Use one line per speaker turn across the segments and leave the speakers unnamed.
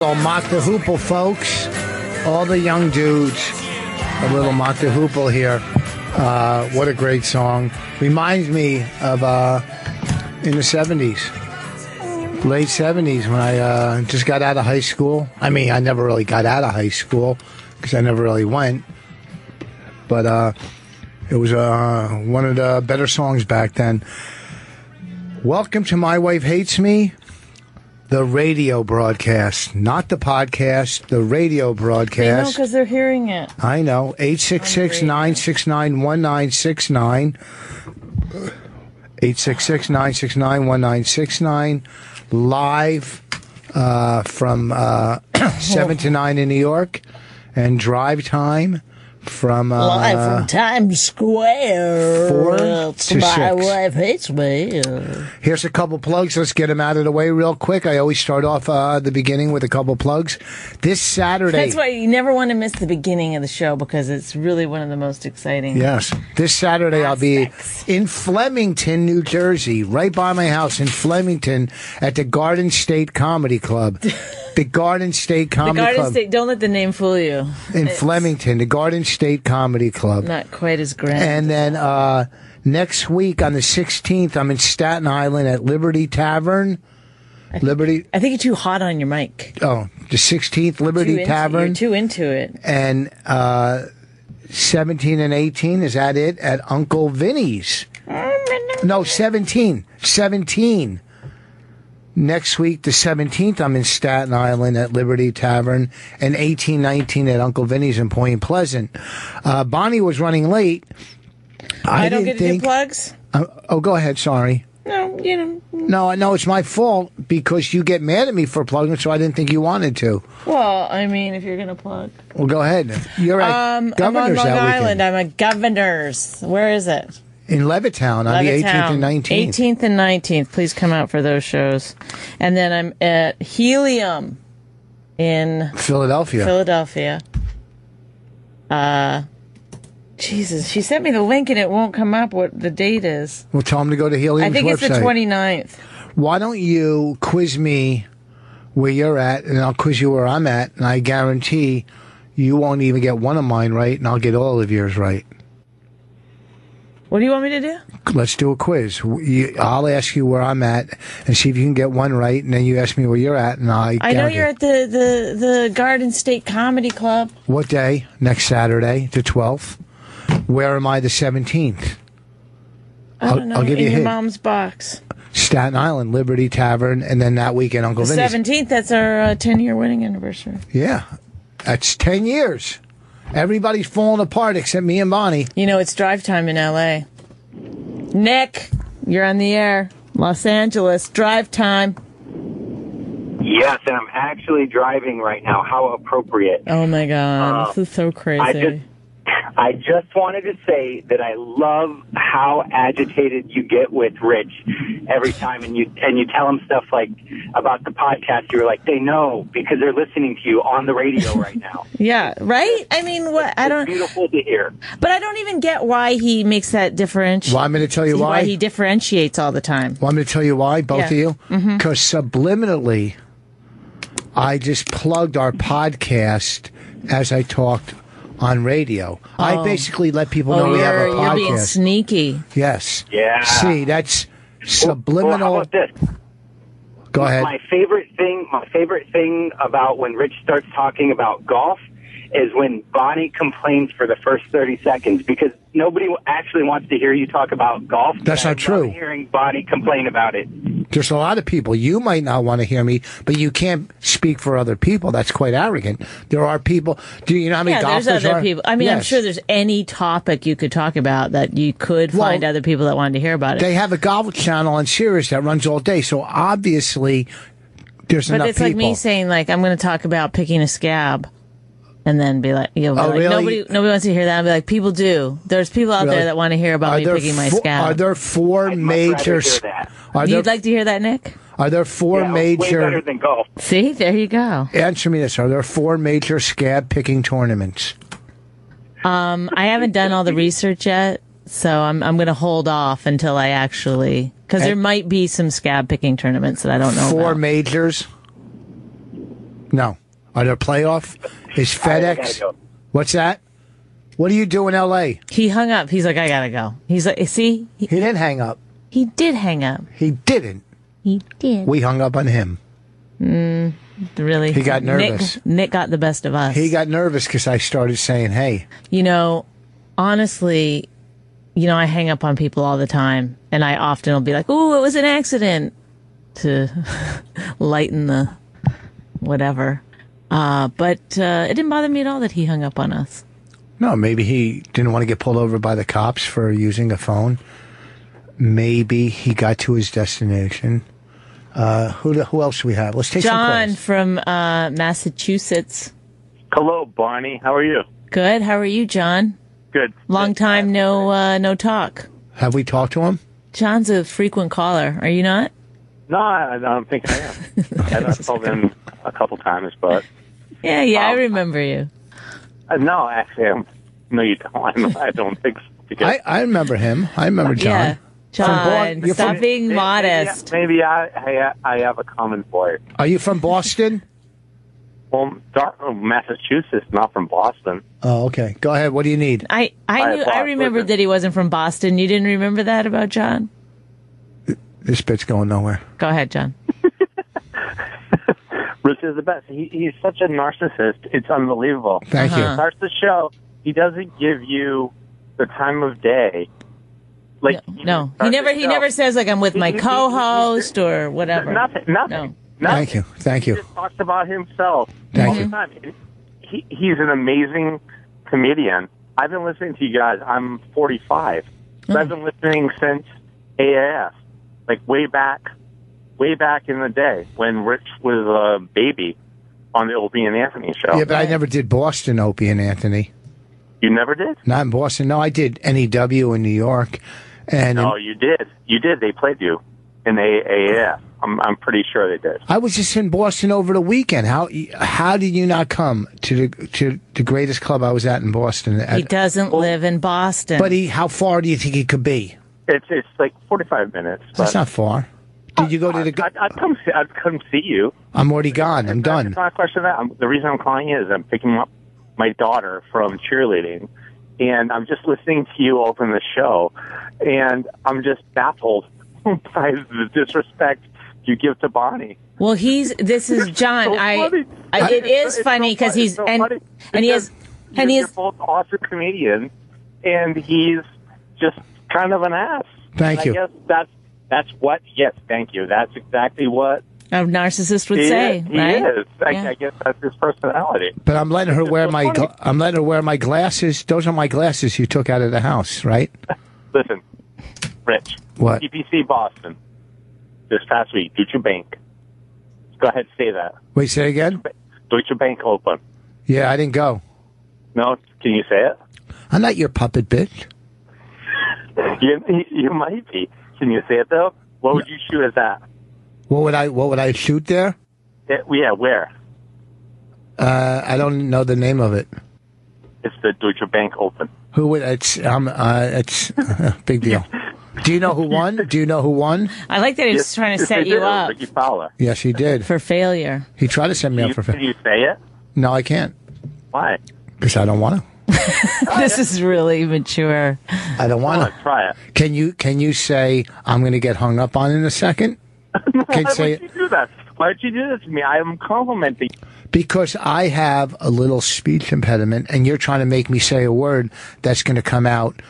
All Mock the Hoople, folks. All the young dudes. A little Mock the Hoople here. What a great song. Reminds me of in the 70s. Late 70s when I just got out of high school. I mean, I never really got out of high school because I never really went. But it was one of the better songs back then. Welcome to My Wife Hates Me. The radio broadcast, not the podcast, the radio broadcast.
I know, because they're hearing it.
I know. 866-969-1969. 866-969-1969. Live from 7 to 9 in New York. And drive time from...
live from Times Square.
4 to 6.
My wife hates me.
Here's a couple plugs. Let's get them out of the way real quick. I always start off the beginning with a couple plugs. This Saturday...
That's why you never want to miss the beginning of the show, because it's really one of the most exciting.
Yes. This Saturday I'll be in Flemington, New Jersey, right by my house in Flemington at the Garden State Comedy Club. The Garden State Comedy Club.
The Garden State, don't let the name fool you.
In Flemington, the Garden State Comedy Club.
Not quite as grand.
And then next week on the 16th, I'm in Staten Island at Liberty Tavern.
I think you're too hot on your mic.
Oh, the 16th, Liberty Tavern.
You're too into it.
And 17 and 18, is that it? At Uncle Vinny's. No, 17. 17. Next week, the 17th, I'm in Staten Island at Liberty Tavern, and 18-19 at Uncle Vinny's in Point Pleasant. Bonnie was running late.
I don't get to do plugs?
Go ahead, sorry.
No, you know.
No, it's my fault because you get mad at me for plugging, so I didn't think you wanted to.
Well, I mean, if you're going to plug.
Well, go ahead. You're at Governor's
I'm on Long
Island.
I'm at Governor's. Where is it?
In Levittown on the 18th and 19th.
18th and 19th. Please come out for those shows. And then I'm at Helium in
Philadelphia.
Jesus, she sent me the link and it won't come up what the date is.
Well, tell them to go to Helium's website.
I think it's the 29th.
Why don't you quiz me where you're at, and I'll quiz you where I'm at, and I guarantee you won't even get one of mine right, and I'll get all of yours right.
What do you want me to do?
Let's do a quiz. I'll ask you where I'm at and see if you can get one right, and then you ask me where you're at, and I
know you're at the Garden State Comedy Club.
What day? Next Saturday, the 12th. Where am I the 17th?
I don't know.
I'll give you a hint.
In your mom's box.
Staten Island, Liberty Tavern, and then that weekend, Uncle Vinny's.
17th, that's our 10-year wedding anniversary.
Yeah. That's 10 years. Everybody's falling apart except me and Bonnie.
You know, it's drive time in L.A. Nick, you're on the air. Los Angeles, drive time.
Yes, and I'm actually driving right now. How appropriate.
Oh, my God. This is so crazy.
I just wanted to say that I love how agitated you get with Rich every time, and you tell him stuff like about the podcast. You're like, they know because they're listening to you on the radio right now.
Yeah, right? I mean, what?
It's beautiful to hear.
But I don't even get why he makes that differentiation.
Want me to tell you why?
Why he differentiates all the time.
Want me to tell you why, both of you? Because subliminally, I just plugged our podcast as I talked on radio. I basically let people know we have a podcast.
You're being sneaky.
Yes.
Yeah.
See, that's subliminal.
Well, how about this?
Go ahead.
My favorite thing about when Rich starts talking about golf is when Bonnie complains for the first 30 seconds, because nobody actually wants to hear you talk about golf.
That's not true.
I'm hearing Bonnie complain about it.
There's a lot of people. You might not want to hear me, but you can't speak for other people. That's quite arrogant. There are people. Do you know how many golfers
there's other
are?
people. I mean,
Yes.
I'm sure there's any topic you could talk about that you could find other people that wanted to hear about it.
They have a golf channel on Sirius that runs all day, so obviously there's enough people.
But it's like me saying, like, I'm going to talk about picking a scab. And then be like,
really?
Nobody wants to hear that. I'll be like, people do. There's people out there that want to hear about me picking my scab.
Are there four major?
You'd like to hear that, Nick?
Are there four major?
Way better than golf.
See, there you go.
Answer me this: are there four major scab picking tournaments?
I haven't done all the research yet, so I'm going to hold off until I actually, because there might be some scab picking tournaments that I don't know about.
Four majors. No. Are there playoff? Is
I gotta
FedEx?
go.
What's that? What do you do in L.A.?
He hung up. He's like, I gotta go. He's like, see?
He didn't hang up.
He did hang up.
He didn't.
He did.
We hung up on him.
Really?
He got nervous.
Nick got the best of us.
He got nervous because I started saying, hey.
You know, honestly, I hang up on people all the time, and I often will be like, "Ooh, it was an accident," to lighten the whatever. But it didn't bother me at all that he hung up on us.
No, maybe he didn't want to get pulled over by the cops for using a phone. Maybe he got to his destination. Who else do we have? Let's take some
John
calls.
from Massachusetts.
Hello, Bonnie. How are you?
Good. How are you, John?
Good.
Long time no talk.
Have we talked to him?
John's a frequent caller. Are you not?
No, I don't think I am. I've called in a couple times, but
Yeah, I remember you.
no, actually, no, you don't. I don't think so. Because
I remember him. I remember John.
Yeah. John,
You're
stop
from-
being modest.
Maybe I have a common voice.
Are you from Boston?
Well, Massachusetts, not from Boston.
Oh, okay. Go ahead. What do you need?
I remembered that he wasn't from Boston. You didn't remember that about John?
This bit's going nowhere.
Go ahead, John.
Rich is the best. He's such a narcissist. It's unbelievable.
Thank
He
you.
starts the show. He doesn't give you the time of day. Like
No. He never says like I'm with my co-host or whatever.
Nothing.
No.
Thank you. Thank
He
you.
just talks about himself
Thank
all
you.
the time. He's an amazing comedian. I've been listening to you guys. I'm 45. So I've been listening since AAF, like way back in the day when Rich was a baby on the Opie and Anthony show.
Yeah, but I never did Boston, Opie and Anthony.
You never did?
Not in Boston. No, I did NEW in New York. And
No, you did. You did. They played you in AAF. I'm pretty sure they did.
I was just in Boston over the weekend. How did you not come to the greatest club I was at in Boston?
He doesn't live in Boston.
But how far do you think he could be?
It's like 45 minutes.
That's not far. Did you go to the?
I'd come see you.
I'm already gone. I'm done.
It's not a question of that. The reason I'm calling you is I'm picking up my daughter from cheerleading, and I'm just listening to you open the show, and I'm just baffled by the disrespect you give to Bonnie.
Well, this is John.
So funny.
It is
It's
funny because
so
he's
funny
and he has and he
you're
is.
both awesome comedians, and he's just kind of an ass.
Thank you.
I guess that's what. Yes, thank you. That's exactly what
A narcissist would
he
say,
is. He
right?
is.
Yeah.
I guess that's his personality.
But I'm letting her wear my.
funny.
I'm letting her wear my glasses. Those are my glasses you took out of the house, right?
Listen, Rich.
What?
TPC Boston this past week. Deutsche Bank. Go ahead, say that.
Wait, say again.
Deutsche Bank open.
Yeah, I didn't go.
No, can you say it?
I'm not your puppet, bitch.
You might be. Can you say it though? What would you shoot as that?
What would I shoot there?
Yeah, where?
I don't know the name of it.
It's the Deutsche Bank Open.
Who would? It's big deal. Do you know who won? Do you know who won?
I like that he's trying to
Yes,
set
they
you
did.
up
Ricky Fowler.
Yes, he did.
for failure.
He tried to set me up for.
Can you say it?
No, I can't
Why?
because I don't want to.
This is really mature.
I don't want
Let's
to.
try it.
Can you say I'm going to get hung up on in a second? Can
Why
say
would you do that? Why would you do this to me? I am complimenting.
because I have a little speech impediment, and you're trying to make me say a word that's going to come out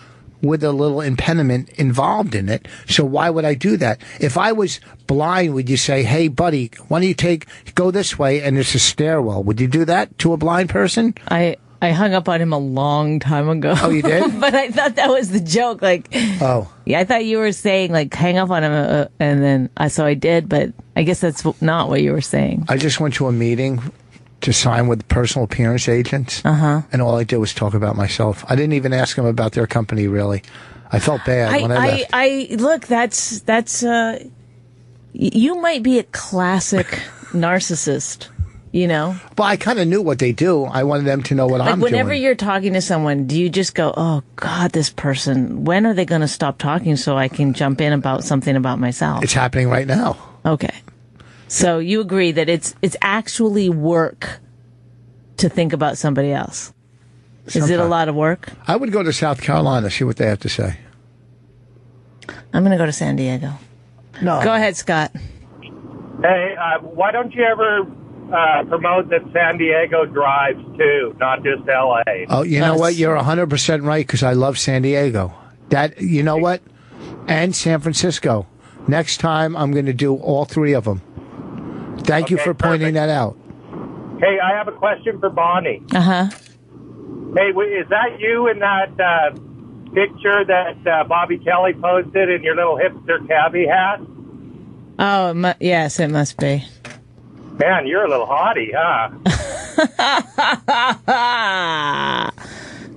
with a little impediment involved in it. So why would I do that? If I was blind, would you say, "Hey, buddy, why don't you go this way and there's a stairwell"? Would you do that to a blind person?
I hung up on him a long time ago.
Oh, you did?
But I thought that was the joke. Like,
Oh,
yeah, I thought you were saying like hang up on him, and then so I did. But I guess that's not what you were saying.
I just went to a meeting to sign with personal appearance agents, and all I did was talk about myself. I didn't even ask them about their company, really. I felt bad when I left.
I look. That's you might be a classic narcissist. You know,
But I kind of knew what they do. I wanted them to know what
like
I'm
whenever
doing.
you're talking to someone, do you just go, "Oh God, this person? When are they going to stop talking so I can jump in about something about myself?"
It's happening right now.
Okay. So you agree that it's actually work to think about somebody else. Is it a lot of work?
I would go to South Carolina, see what they have to say.
I'm going to go to San Diego.
No.
Go ahead, Scott.
Hey, why don't you ever promote that San Diego drives too, not just L.A.?
Oh, you know what? You're 100% right, because I love San Diego. You know what? And San Francisco. Next time, I'm going to do all three of them. Thank you for pointing that out.
Hey, I have a question for Bonnie.
Uh-huh.
Hey, is that you in that picture that Bobby Kelly posted in your little hipster cabbie hat?
Oh, yes, it must be.
Man, you're a little hottie, huh?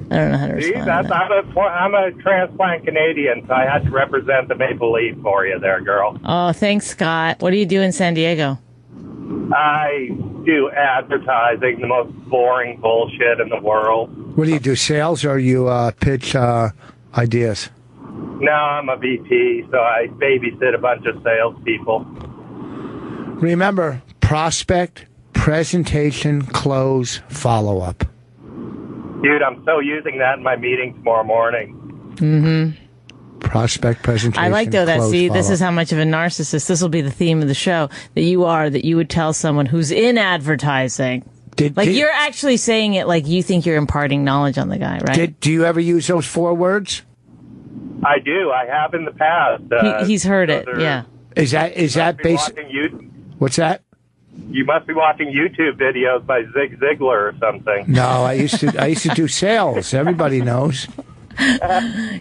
I don't know how to respond to that.
I'm a transplant Canadian, so I had to represent the Maple Leaf for you there, girl.
Oh, thanks, Scott. What do you do in San Diego?
I do advertising, the most boring bullshit in the world.
What do you do, sales, or you pitch ideas?
No, I'm a VP, so I babysit a bunch of salespeople.
Remember, prospect, presentation, close, follow-up.
Dude, I'm so using that in my meeting tomorrow morning.
Mm-hmm.
Prospect, presentation,
I like, though, that,
close,
see, this
follow-up.
is how much of a narcissist, this will be the theme of the show, that you would tell someone who's in advertising. You're actually saying it like you think you're imparting knowledge on the guy, right?
Do you ever use those 4 words?
I do. I have in the past.
He's heard it, yeah.
Is that basic? What's that?
You must be watching YouTube videos by Zig Ziglar or something.
No, I used to do sales. Everybody knows.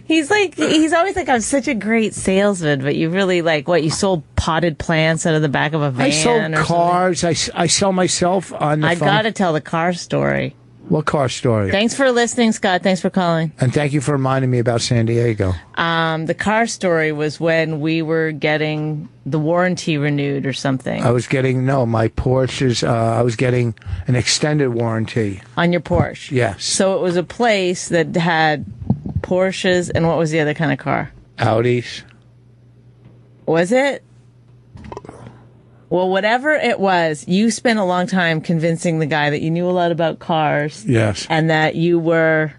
He's always like, I'm such a great salesman, but you really you sold potted plants out of the back of a van.
I sold cars. I sell myself on the phone.
I gotta tell the car story.
What car story?
Thanks for listening, Scott. Thanks for calling.
And thank you for reminding me about San Diego.
The car story was when we were getting the warranty renewed or something.
My Porsche's, I was getting an extended warranty.
On your Porsche?
Yes.
So it was a place that had Porsches, and what was the other kind of car?
Audis.
Was it? Well, whatever it was, you spent a long time convincing the guy that you knew a lot about cars.
Yes.
And that you were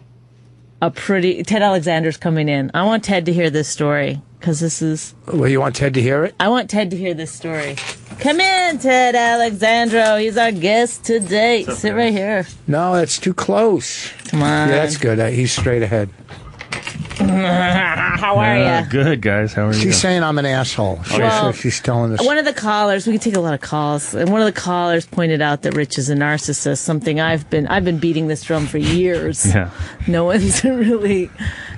Ted Alexandro's coming in. I want Ted to hear this story, because this is...
Well, you want Ted to hear it?
I want Ted to hear this story. Come in, Ted Alexandro. He's our guest today. Sit right here.
No, that's too close.
Come on.
Yeah, that's good. He's straight ahead.
How are you?
Good, guys. How are you?
She's saying I'm an asshole. She's telling us.
One of the callers, we can take a lot of calls, and one of the callers pointed out that Rich is a narcissist, something I've been beating this drum for years.
Yeah.
No one's really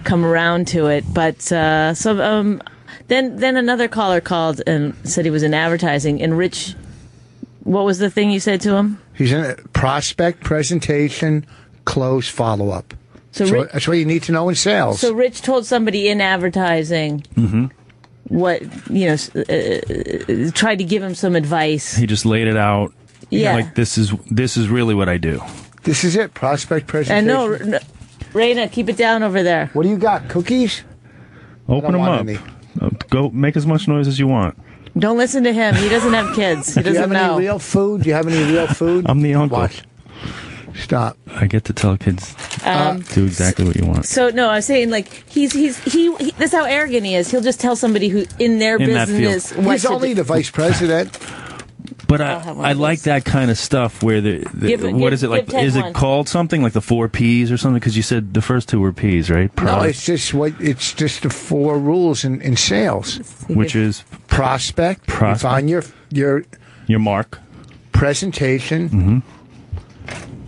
come around to it. But then another caller called and said he was in advertising, and Rich, what was the thing you said to him?
He's in a prospect, presentation, close, follow-up. So that's what you need to know in sales.
So Rich told somebody in advertising what, tried to give him some advice.
He just laid it out.
Yeah.
Like, this is really what I do.
This is it, prospect, presentation.
And no, Raina, keep it down over there.
What do you got, cookies?
Open them up. Go make as much noise as you want.
Don't listen to him. He doesn't have kids. He doesn't know.
Any real food? Do you have any real food?
I'm the uncle.
What? Stop.
I get to tell kids do exactly what you want.
So no, I was saying he that's how arrogant he is. He'll just tell somebody who in their business what
he's only the vice president.
But I like that kind of stuff where what is it like? Is it called something like the 4 Ps or something? Because you said the first 2 were Ps, right?
No, it's just the 4 rules in sales,
which is
prospect. You find your
mark,
presentation.
Mm-hmm.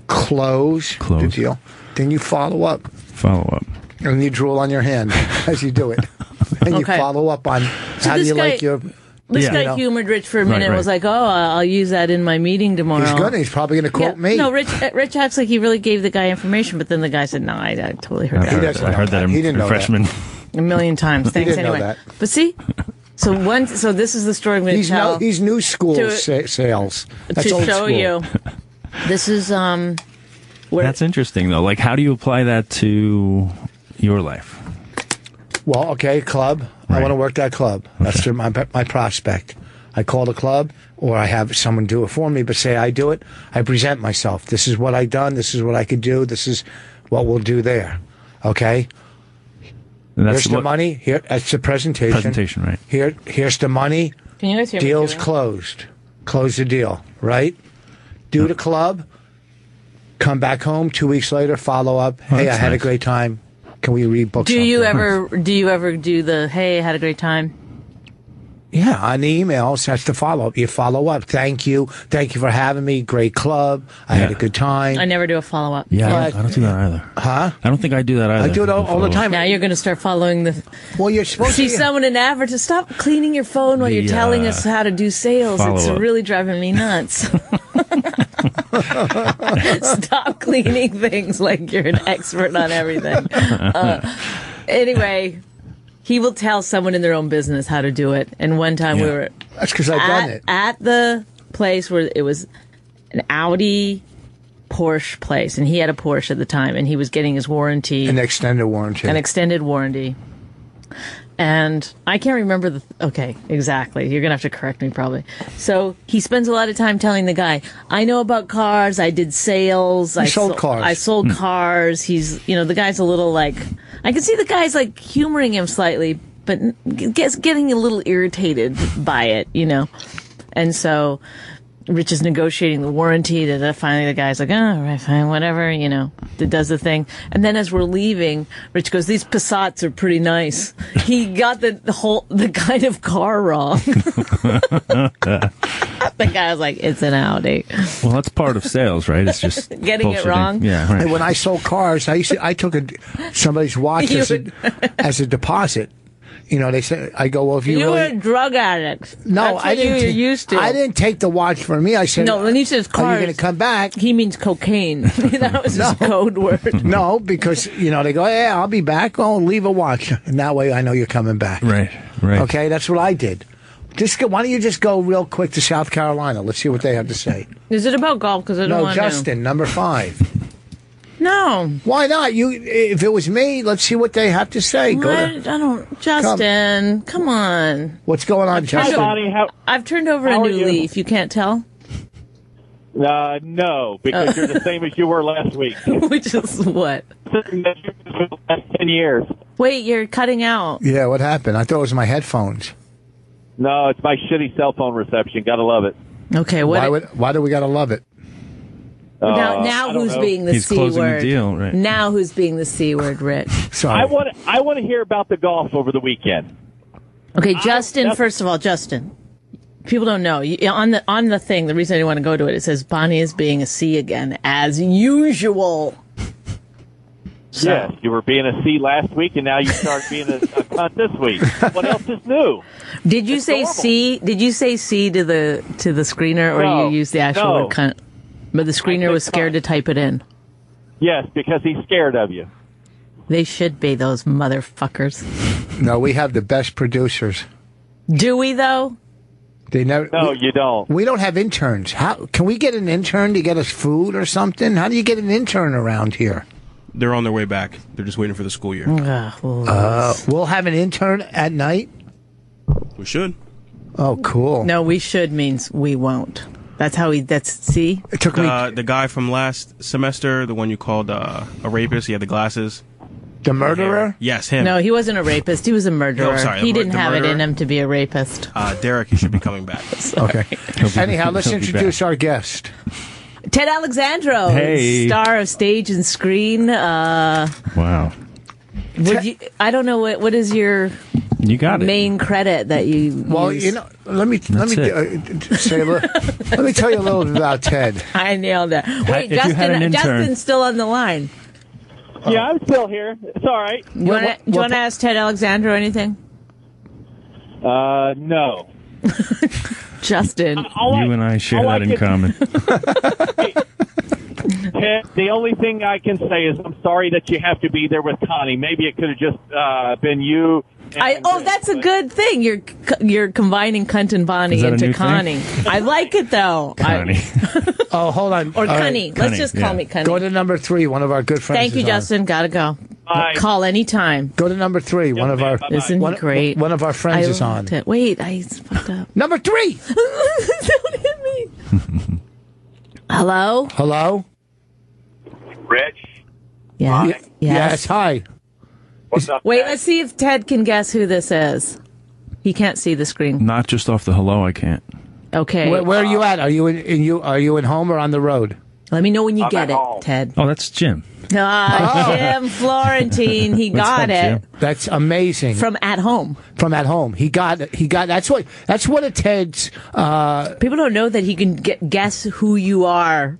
Close the deal. Then you follow up. And you drool on your hand as you do it. And you follow up on how do you like your...
This guy humored Rich for a minute and was like, I'll use that in my meeting tomorrow.
He's good. He's probably going to quote me.
No, Rich acts like he really gave the guy information, but then the guy said, no, I totally heard that.
I heard that in freshman.
A million times. Thanks anyway.
Know that.
But see... So this is the story I'm going to tell.
He's new school sales. That's
to
old
show
school.
you. This is
That's interesting though. Like, how do you apply that to your life?
Well, okay, club. Right. I want to work that club. That's my prospect. I call the club. or I have someone do it for me, but say I do it, I present myself. This is what I've done. This is what I could do. This is what we'll do there. Okay? Here's the money. Here, that's the presentation.
Presentation, right.
Here's the money.
Can you guys hear me?
Deal's closed. Close the deal, right? Do the club. Come back home 2 weeks later, follow up. Hey, I had a great time. Can we rebook something?
Do you ever do the, hey, I had a great time?
Yeah, on the emails, that's the follow-up. You follow up. Thank you for having me. Great club. I had a good time.
I never do a follow-up.
Yeah, I don't do that either.
Huh?
I don't think I do that either.
I do it all the time.
Now you're going to start following the...
Well, you're supposed to...
See someone in advert to stop cleaning your phone while you're telling us how to do sales. It's really driving me nuts. Stop cleaning things like you're an expert on everything. Anyway... He will tell someone in their own business how to do it. And one time we were...
That's because I've done it.
At the place where it was an Audi Porsche place. And he had a Porsche at the time. And he was getting his warranty.
An extended warranty. And I can't remember okay, exactly. You're going to have to correct me probably. So he spends a lot of time telling the guy, I know about cars. I did sales. I sold cars. I sold cars. He's, the guy's a little like... I can see the guy's like humoring him slightly, but getting a little irritated by it, And so Rich is negotiating the warranty. That finally the guy's like, all right, fine, whatever, that does the thing. And then as we're leaving, Rich goes, these Passats are pretty nice. He got the kind of car wrong. The guy was like, it's an Audi.
Well, that's part of sales, right? It's just
getting it wrong.
Yeah, right.
And when I sold cars, I took somebody's watch as a deposit. They say, I go, well, if you
were a drug addict.
No, I didn't.
You're used to.
I didn't take the watch from me. I said,
no. When he says cars,
are you going to come back?
He means cocaine. That was his code word.
No, because they go, yeah, I'll be back. Oh, leave a watch, and that way I know you're coming back.
Right.
Okay, that's what I did. Why don't you just go real quick to South Carolina? Let's see what they have to say.
Is it about golf? Because I don't want to.
No, Justin, number 5.
No.
Why not? If it was me, let's see what they have to say.
Justin, come on.
What's going on, Justin?
Hi, Bonnie.
I've turned over a new leaf. You can't tell?
No, because you're the same as you were last week.
Which is what?
For the last 10 years.
Wait, you're cutting out.
Yeah, what happened? I thought it was my headphones.
No, it's my shitty cell phone reception. Gotta love it.
Okay,
why do we gotta love it?
Now who's being the C
closing
word?
The deal, right?
Now who's being the C word, Rich?
Sorry.
I want to hear about the golf over the weekend.
Okay, Justin. First of all, Justin. People don't know on the thing. The reason I didn't want to go to it says Bonnie is being a C again as usual.
So. Yes, you were being a C last week, and now you start being a cunt this week. What else is new?
Did you say normal. C? Did you say C to the screener, or you used the actual word cunt? But the screener was scared to type it in.
Yes, because he's scared of you.
They should be, those motherfuckers.
No, we have the best producers.
Do we, though?
They never.
No, you don't.
We don't have interns. How can we get an intern to get us food or something? How do you get an intern around here?
They're on their way back. They're just waiting for the school year.
We'll have an intern at night?
We should.
Oh, cool.
No, we should means we won't. That's how see?
It took me...
The guy from last semester, the one you called a rapist, he had the glasses.
The murderer?
Yes, him.
No, he wasn't a rapist. He was a murderer.
No, sorry,
he didn't have it in him to be a rapist.
Derek, he should be coming back.
Okay. Anyhow, let's introduce our guest.
Ted Alexandro, star of stage and screen.
Wow.
I don't know what is your main credit that you use?
Let me tell you a little bit about Ted.
I nailed that. Wait, Justin's still on the line.
Yeah, I'm still here. It's all right.
Do you want to ask Ted Alexandro anything?
No.
Justin.
You and I share that in common.
Ted, the only thing I can say is I'm sorry that you have to be there with Connie. Maybe it could have just been you.
That's a good thing. You're combining Cunt and Bonnie into Connie. I like it though.
Connie.
Hold on.
Or Connie. Let's just call me Connie.
Go to number 3. One of our good friends.
Thank you, Justin. Gotta go.
Bye.
Call anytime.
Go to number 3. One of our
Isn't he great?
One of our friends is on.
Wait, I fucked up.
Number 3.
Hello?
Hello?
Rich?
Yeah.
Hi.
Yes, hi.
What's up,
Wait,
Ted?
let's see if Ted can guess who this is. He can't see the screen.
Not just off the hello, I can't.
Okay.
Where are you at? Are you in home or on the road?
Let me know when you
I'm
get
at
it,
home.
Ted.
Oh, that's Jim.
Jim Florentine. He got it.
Jim.
That's amazing.
From at home.
From at home. He got that's what a Ted's
People don't know that he can guess who you are.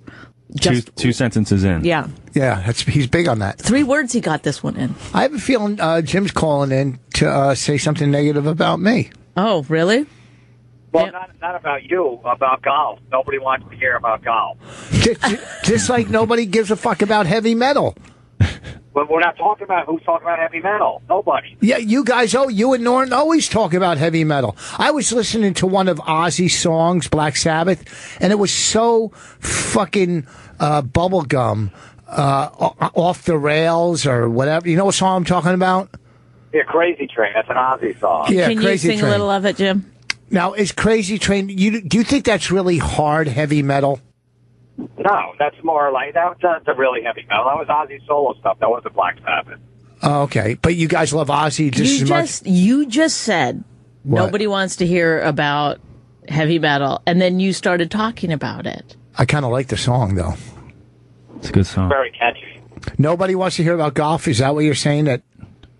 Just
Two sentences in.
yeah.
yeah, he's big on that.
3 words he got this one in.
I have a feeling Jim's calling in to say something negative about me.
Oh, really?
Well,
Yep.
not about you, about golf. Nobody wants to hear about golf.
Just like nobody gives a fuck about heavy metal.
But we're not talking about who's talking about heavy metal. Nobody.
Yeah, you guys, you and Norton always talk about heavy metal. I was listening to one of Ozzy's songs, Black Sabbath, and it was so fucking bubblegum, off the rails or whatever. You know what song I'm talking about?
Yeah, Crazy Train. That's an Ozzy song.
Yeah,
Can you
Crazy
sing
Train.
a little of it, Jim?
Now, is Crazy Train, do you think that's really hard heavy metal?
No, that's more like that's a really heavy metal. That was Ozzy solo stuff. That wasn't Black Sabbath.
Oh, okay, but you guys love Ozzy just as much?
You just said
What?
nobody wants to hear about heavy metal, and then you started talking about it.
I kind of like the song, though.
It's a good song.
Very catchy.
Nobody wants to hear about golf? Is that what you're saying? That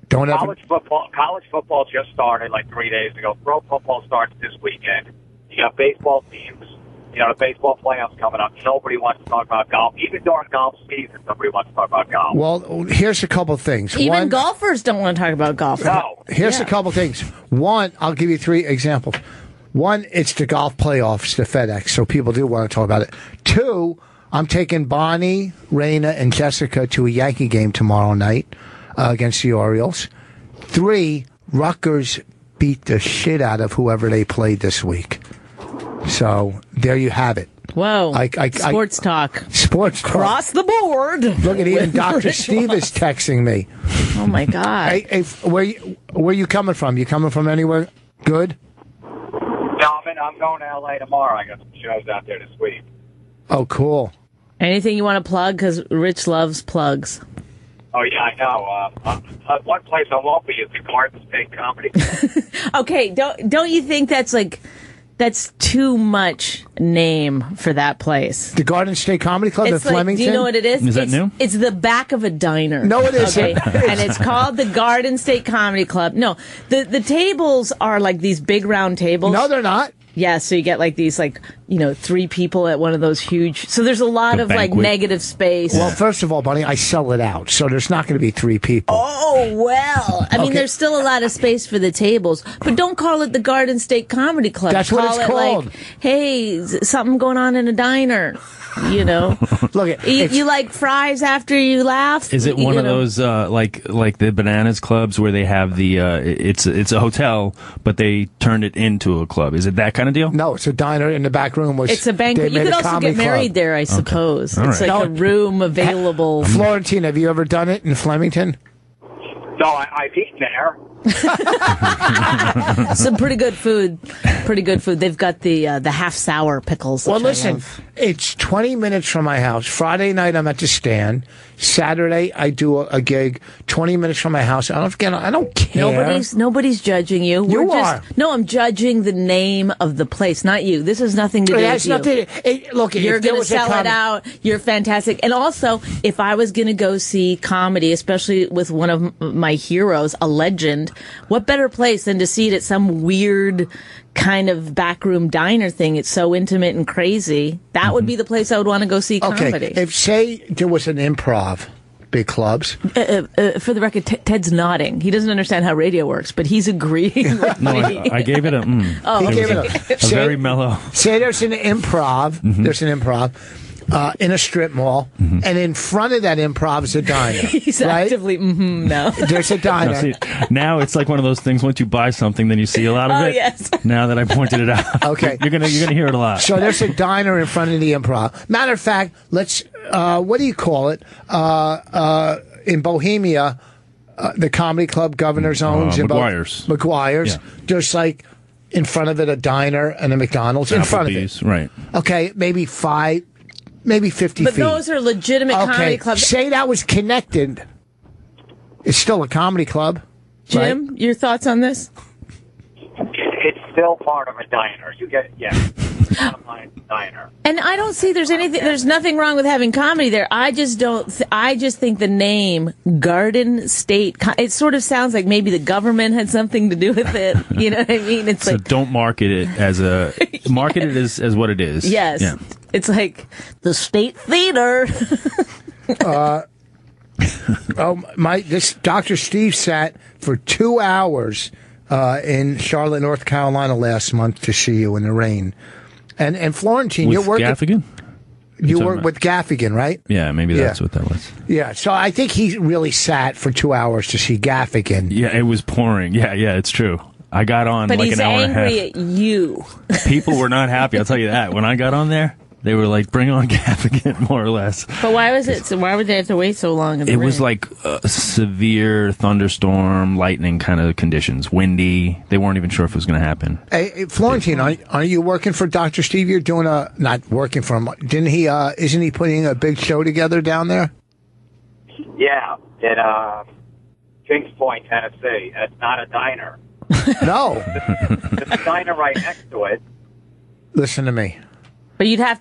don't ever...
College football just started like 3 days ago. Pro football starts this weekend. You got baseball teams. You know, the baseball playoffs coming up. Nobody wants to talk about golf. Even during golf season, nobody wants to talk about golf.
Well, here's a couple things.
Even golfers don't want to talk about golf.
No.
Here's a couple things. One, I'll give you 3 examples. One, it's the golf playoffs, the FedEx, so people do want to talk about it. 2, I'm taking Bonnie, Raina, and Jessica to a Yankee game tomorrow night against the Orioles. 3, Rutgers beat the shit out of whoever they played this week. So there you have it.
Whoa. Sports talk.
Sports talk.
Across the board.
Look at even Dr. Steve is texting me.
Oh, my God.
Hey, where you coming from? You coming from anywhere good?
No, I'm going to L.A. tomorrow. I got some shows out there this week.
Oh, cool.
Anything you want to plug? Because Rich loves plugs.
Oh, yeah, I know. One place I won't be is the Garden State Comedy Club.
Okay, don't you think that's too much name for that place?
The Garden State Comedy Club in
It's like,
Flemington?
do you know what it is?
Is that new?
It's the back of a diner.
No, it isn't.
Okay, and it's called the Garden State Comedy Club. No, the tables are like these big round tables.
No, they're not.
Yeah, so you get like these 3 people at one of those huge. So there's a lot
The
of like
banquet.
negative space.
Well, first of all, Bunny, I sell it out, so there's not going to be 3 people.
Oh, well. I mean,
Okay.
there's still a lot of space for the tables, but don't call it the Garden State Comedy Club.
That's what it's
Call it
called.
like, hey, something going on in a diner, you know?
Look,
You like fries after you laugh?
Is it one of those like the Bananas clubs where they have the it's a hotel but they turned it into a club? Is it that kind of deal?
No, it's a diner in the back room.
It's a banquet. You could also get married there, I suppose.
All
It's
right.
like a room available.
Florentine, have you ever done it in Flemington?
No, I've eaten there.
Some pretty good food. Pretty good food. They've got the half sour pickles.
Well,
which I
listen,
love.
it's 20 minutes from my house. Friday night, I'm at the Stand. Saturday, I do a gig 20 minutes from my house. I don't care.
Nobody's judging you.
You are.
No, I'm judging the name of the place, not you. This has nothing to do
It
with
has
you.
nothing. Look,
You're
if there
going to
was a
sell it
comedy-
out. You're fantastic. And also, if I was going to go see comedy, especially with one of my heroes, a legend, what better place than to see it at some weird kind of backroom diner thing? It's so intimate and crazy. That would be the place I would want to go see comedy.
Okay, if say there was an improv, big clubs.
For the record, Ted's nodding. He doesn't understand how radio works, but he's agreeing with
No,
me.
I gave it a
Oh,
He gave
okay.
it
a very mellow.
Say there's an improv. There's an improv in a strip mall, and in front of that improv is a diner.
He's
right?
actively, now.
There's a diner.
No, see, now it's like one of those things. Once you buy something, then you see a lot of
Oh,
it.
yes.
Now that I pointed it out,
Okay.
you're gonna hear it a lot.
So there's a diner in front of the improv. Matter of fact, let's what do you call it? In Bohemia, the comedy club Governors owns in
McGuire's.
McGuire's.
Yeah.
There's like in front of it a diner and a McDonald's in front of it.
Right.
Okay, maybe 50 feet.
But those are legitimate comedy clubs.
Say that was connected. It's still a comedy club.
Jim,
right?
Your thoughts on this?
It's still part of a diner. You get, bottom line, diner.
And I don't see there's nothing wrong with having comedy there. I just think the name Garden State, it sort of sounds like maybe the government had something to do with it. You know what I mean? It's
so like, don't market it as market it as what it is.
Yes. Yeah. It's like the State Theater.
This Dr. Steve sat for 2 hours in Charlotte, North Carolina last month to see you in the rain. And Florentine, you're working.
Gaffigan?
You work with Gaffigan, right?
Yeah, maybe that's what that was.
Yeah, so I think he really sat for 2 hours to see Gaffigan.
Yeah, it was pouring. Yeah, it's true. I got on
but
like an hour and a half.
But he's angry at you.
People were not happy, I'll tell you that. When I got on there, they were like, bring on Gaffigan, more or less.
But why was it? So why would they have to wait so long in the rain?
It was like severe thunderstorm, lightning kind of conditions, windy. They weren't even sure if it was going to happen.
Hey, Florentine, are you working for Dr. Steve? You're doing not working for him. Didn't he? Isn't he putting a big show together down there?
Yeah, in Kings Point, Tennessee. It's not a diner.
No.
There's a diner right next to it.
Listen to me.
But you'd have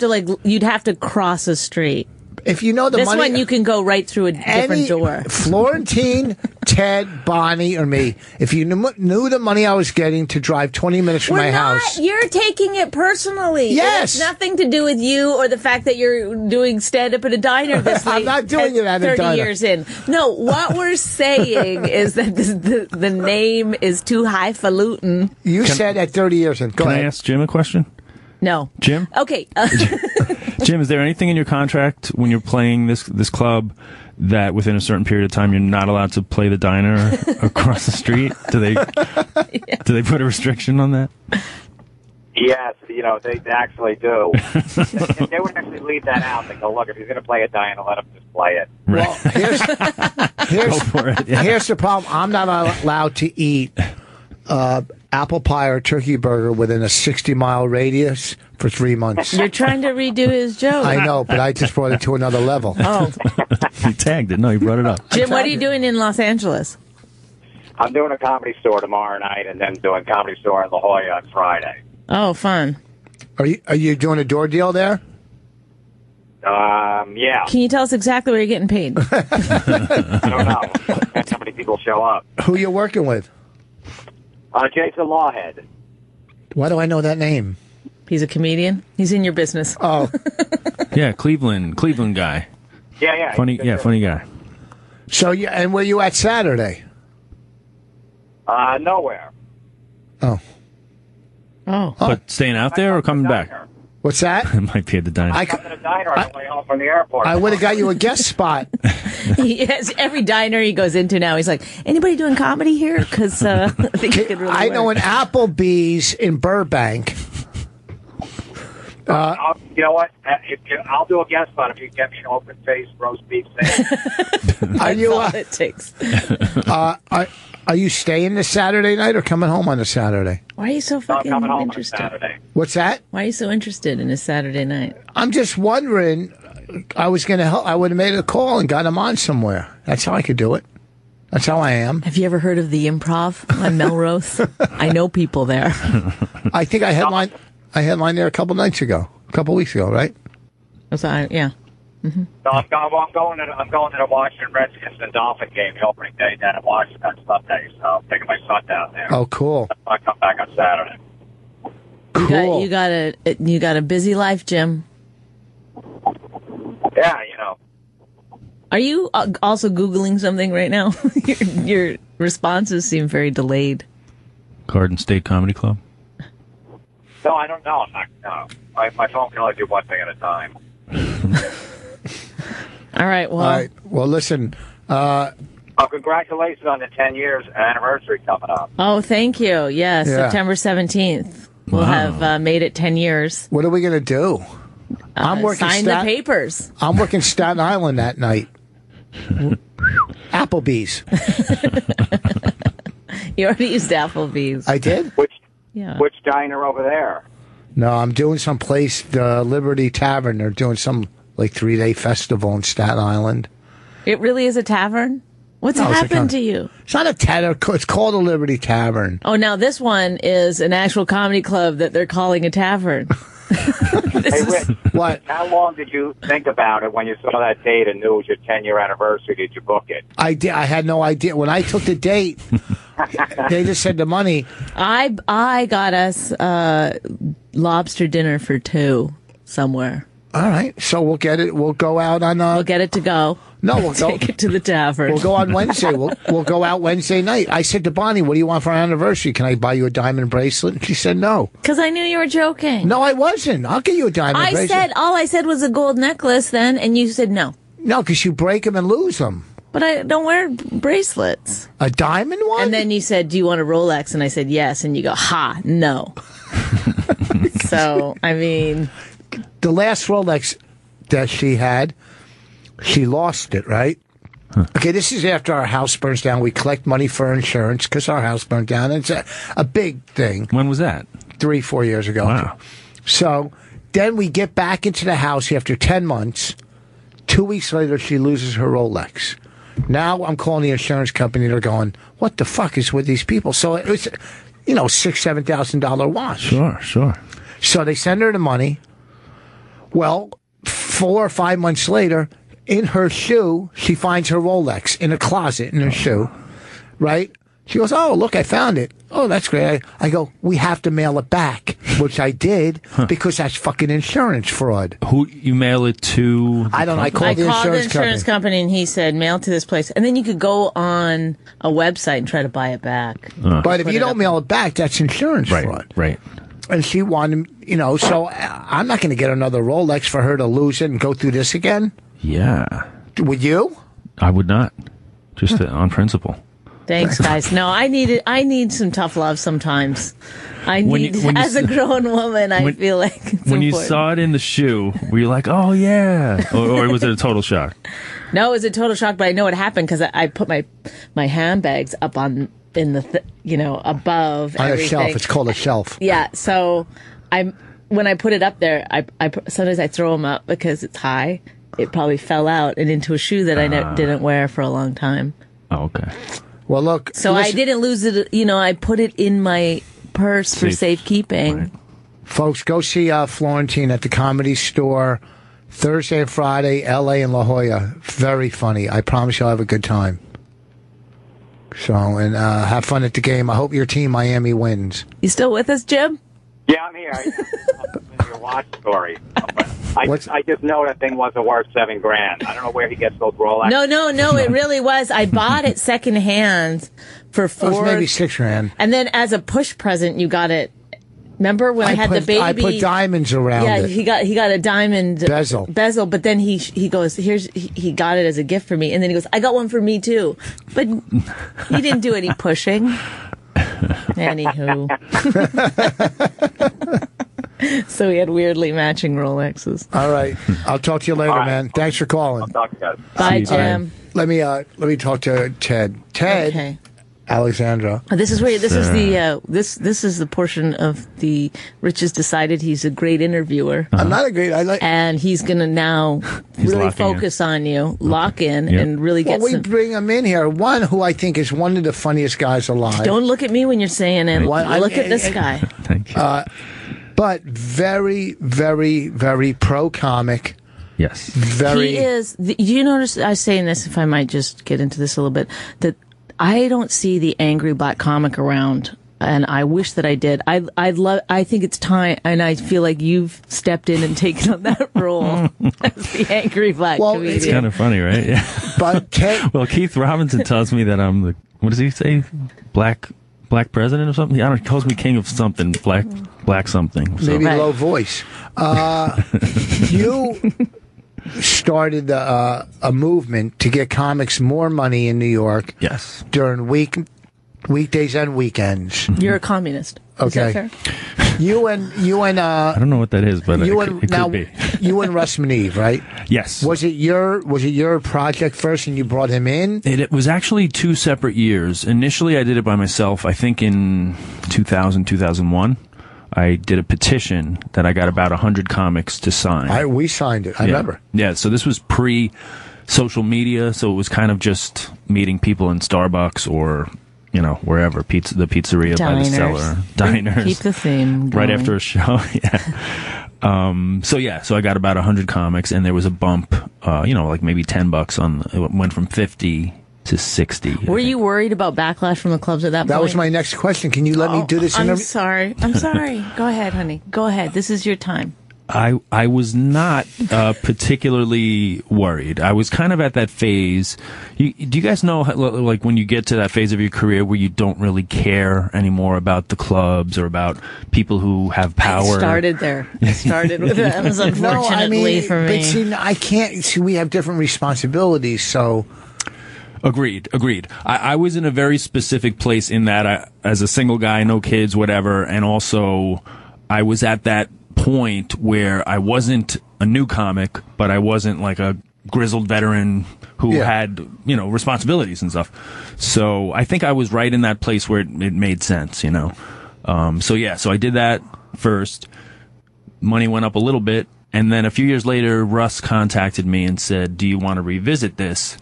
to cross a street.
If you know the
this
money,
one you can go right through a different door.
Florentine, Ted, Bonnie, or me. If you knew the money I was getting to drive 20 minutes from my house,
you're taking it personally.
Yes,
it has nothing to do with you or the fact that you're doing stand-up at a diner this late.
I'm not doing it at a
30
diner.
years in. No, what we're saying is that the name is too highfalutin.
You said at 30 years in. Go ahead.
Can I ask Jim a question?
No.
Jim?
Okay.
Jim, is there anything in your contract when you're playing this club that within a certain period of time you're not allowed to play the diner across the street? Do they put a restriction on that?
Yes, they actually do. They would actually leave that out. They go, look, if he's going to play a diner, let him just play it.
Well, here's the problem. I'm not allowed to eat apple pie or turkey burger within a 60-mile radius for 3 months.
You're trying to redo his joke.
I know, but I just brought it to another level.
Oh.
He tagged it. No, he brought it up.
Jim, what are you doing in Los Angeles?
I'm doing a comedy store tomorrow night and then doing a comedy store in La Jolla on Friday.
Oh, fun.
Are you doing a door deal there?
Yeah.
Can you tell us exactly where you're getting paid?
I don't know. Depends how many people show up.
Who you working with?
Jason Lawhead.
Why do I know that name?
He's a comedian. He's in your business.
Oh.
Yeah, Cleveland guy.
Yeah.
Funny guy.
So, and where you at Saturday?
Nowhere.
Oh.
But staying out there or coming back?
What's that?
It might be at the diner.
I come to the diner on the way home from the airport.
I would have got you a guest spot.
Yes, every diner he goes into now, he's like, anybody doing comedy here? Because I think he could really
I know
work.
an Applebee's in Burbank.
You know what? I'll do a guest spot if you get me an open face roast beef sandwich.
Are you?
That's all it takes.
Are you staying this Saturday night or coming home on a Saturday?
Why are you so fucking
I'm coming home
interested?
on Saturday.
What's that?
Why are you so interested in a Saturday night?
I'm just wondering. I was going to help. I would have made a call and got him on somewhere. That's how I could do it. That's how I am.
Have you ever heard of the Improv on Melrose? I know people there.
I think I headlined there a couple weeks ago, right?
Yeah.
Mm-hmm. So I'm going to the Washington Redskins and Dolphin game, the opening day down in Washington Sunday. So I'm taking my son down there.
Oh, cool.
I come back on Saturday.
Cool.
You got a busy life, Jim.
Yeah,
Are you also Googling something right now? Your responses seem very delayed.
Garden State Comedy Club?
No, I don't know. I'm not. No. My phone can only do one thing at a time.
All right.
Well, listen.
Congratulations on the 10 years anniversary coming up.
Oh, thank you. Yes, yeah. September 17th. We'll have made it 10 years.
What are we going to do? I'm working.
Sign the papers.
I'm working Staten Island that night. Applebee's.
You already used Applebee's.
I did?
Yeah.
Which diner over there?
No, I'm doing some place, the Liberty Tavern. They're doing some like 3-day festival in Staten Island.
It really is a tavern? What's happened to you?
It's not a tavern. It's called a Liberty Tavern.
Oh, now this one is an actual comedy club that they're calling a tavern.
Hey, Rich,
What?
how long did you think about it when you saw that date and knew it was your 10-year anniversary? Did you book it?
I did. I had no idea when I took the date. They just said the money.
I got us lobster dinner for 2 somewhere.
All right, so we'll get it. We'll go out on.
We'll get it to go.
No, we'll go.
Take it to the tavern.
We'll go on Wednesday. We'll go out Wednesday night. I said to Bonnie, "What do you want for our anniversary? Can I buy you a diamond bracelet?" And she said no.
Because I knew you were joking.
No, I wasn't. I'll get you a diamond bracelet.
All I said was a gold necklace then, and you said no.
No, because you break them and lose them.
But I don't wear bracelets.
A diamond one?
And then you said, do you want a Rolex? And I said, yes. And you go, ha, no. So, I mean.
The last Rolex that she had, she lost it, right? Huh. Okay, this is after our house burns down. We collect money for insurance because our house burned down. It's a big thing.
When was that?
3-4 years ago.
Wow.
So then we get back into the house after 10 months. 2 weeks later, she loses her Rolex. Now I'm calling the insurance company. They're going, what the fuck is with these people? So it was, $6,000, $7,000 wash.
Sure.
So they send her the money. Well, 4 or 5 months later, in her shoe, she finds her Rolex in a closet in her shoe, right? She goes, oh, look, I found it. Oh, that's great. I go, we have to mail it back, which I did because that's fucking insurance fraud.
Who you mail it to?
I don't know. I called the insurance company
and he said, mail to this place. And then you could go on a website and try to buy it back.
But if you don't mail it back, that's insurance fraud.
Right.
And she wanted, so I'm not going to get another Rolex for her to lose it and go through this again.
Yeah.
Would you?
I would not. Just on principle.
Thanks, guys. No, I need some tough love sometimes. As a grown woman, I feel like it's
when
important.
you saw it in the shoe, were you like, oh yeah, or was it a total shock?
No, it was a total shock, but I know what happened because I put my handbags up above
on
everything.
a shelf. It's called a shelf.
Yeah. So when I put it up there, sometimes I throw them up because it's high. It probably fell out and into a shoe that I didn't wear for a long time.
Oh, okay.
Well, look.
So I didn't lose it. I put it in my purse for safekeeping. Right.
Folks, go see Florentine at the Comedy Store Thursday and Friday, L.A. and La Jolla. Very funny. I promise you'll have a good time. So, and have fun at the game. I hope your team, Miami, wins.
You still with us, Jim?
Yeah, I'm here. Your watch story. I just know that thing wasn't worth $7,000. I don't know where he gets those Rolex.
No, it really was. I bought it secondhand for $4.
It was maybe $6,000.
And then as a push present, you got it. Remember when I had the baby?
I put diamonds around it.
Yeah, he got a diamond bezel. But then he goes, he got it as a gift for me, and then he goes, I got one for me too. But he didn't do any pushing. Anywho. So we had weirdly matching Rolexes.
All right. I'll talk to you later, man. Thanks for calling.
I'll talk to you guys.
Bye, Jim.
Let me talk to Ted. Ted Alexandro.
This is where this is the portion of the Rich has decided he's a great interviewer.
I'm not a great.
And he's going to now really focus on you, lock in, and really get.
Well, we bring him in here. One who I think is one of the funniest guys alive.
Don't look at me when you're saying it. Look at this guy.
Thank you.
But very, very, very pro comic.
Yes.
He is. Do you notice? I was saying this, if I might just get into this a little bit, that I don't see the angry black comic around, and I wish that I did. I think it's time, and I feel like you've stepped in and taken on that role as the angry black comedian.
It's kind of funny, right? Yeah.
But Ted,
Keith Robinson tells me that I'm the, what does he say? Black president or something? I don't know, he calls me king of something, black something. So.
Maybe low voice. You started a movement to get comics more money in New York.
Yes.
During weekdays and weekends.
You're a communist.
Okay.
Is that fair?
You and
I don't know what that is, but it could be.
You and Russ Maneve, right?
Yes.
Was it your project first, and you brought him in?
It was actually 2 separate years. Initially, I did it by myself. I think in 2000, 2001. I did a petition that I got about 100 comics to sign.
We signed it. I remember.
Yeah, so this was pre-social media, so it was kind of just meeting people in Starbucks or, wherever, the pizzeria
Diners.
by the cellar. Diners.
Keep the theme going.
Right after a show, yeah. So I got about 100 comics, and there was a bump, like maybe $10 it went from 50 to 60.
Were you worried about backlash from the clubs at that point?
That was my next question. Can you let me do this?
I'm sorry. Go ahead, honey. Go ahead. This is your time.
I was not particularly worried. I was kind of at that phase. Do you guys know, like, when you get to that phase of your career where you don't really care anymore about the clubs or about people who have power?
I started there. That was unfortunately for me.
But see, I can't. See, we have different responsibilities, so.
Agreed. I was in a very specific place in that as a single guy, no kids, whatever, and also I was at that point where I wasn't a new comic, but I wasn't like a grizzled veteran who had, responsibilities and stuff. So I think I was right in that place where it made sense, So I did that first. Money went up a little bit, and then a few years later, Russ contacted me and said, "Do you want to revisit this?"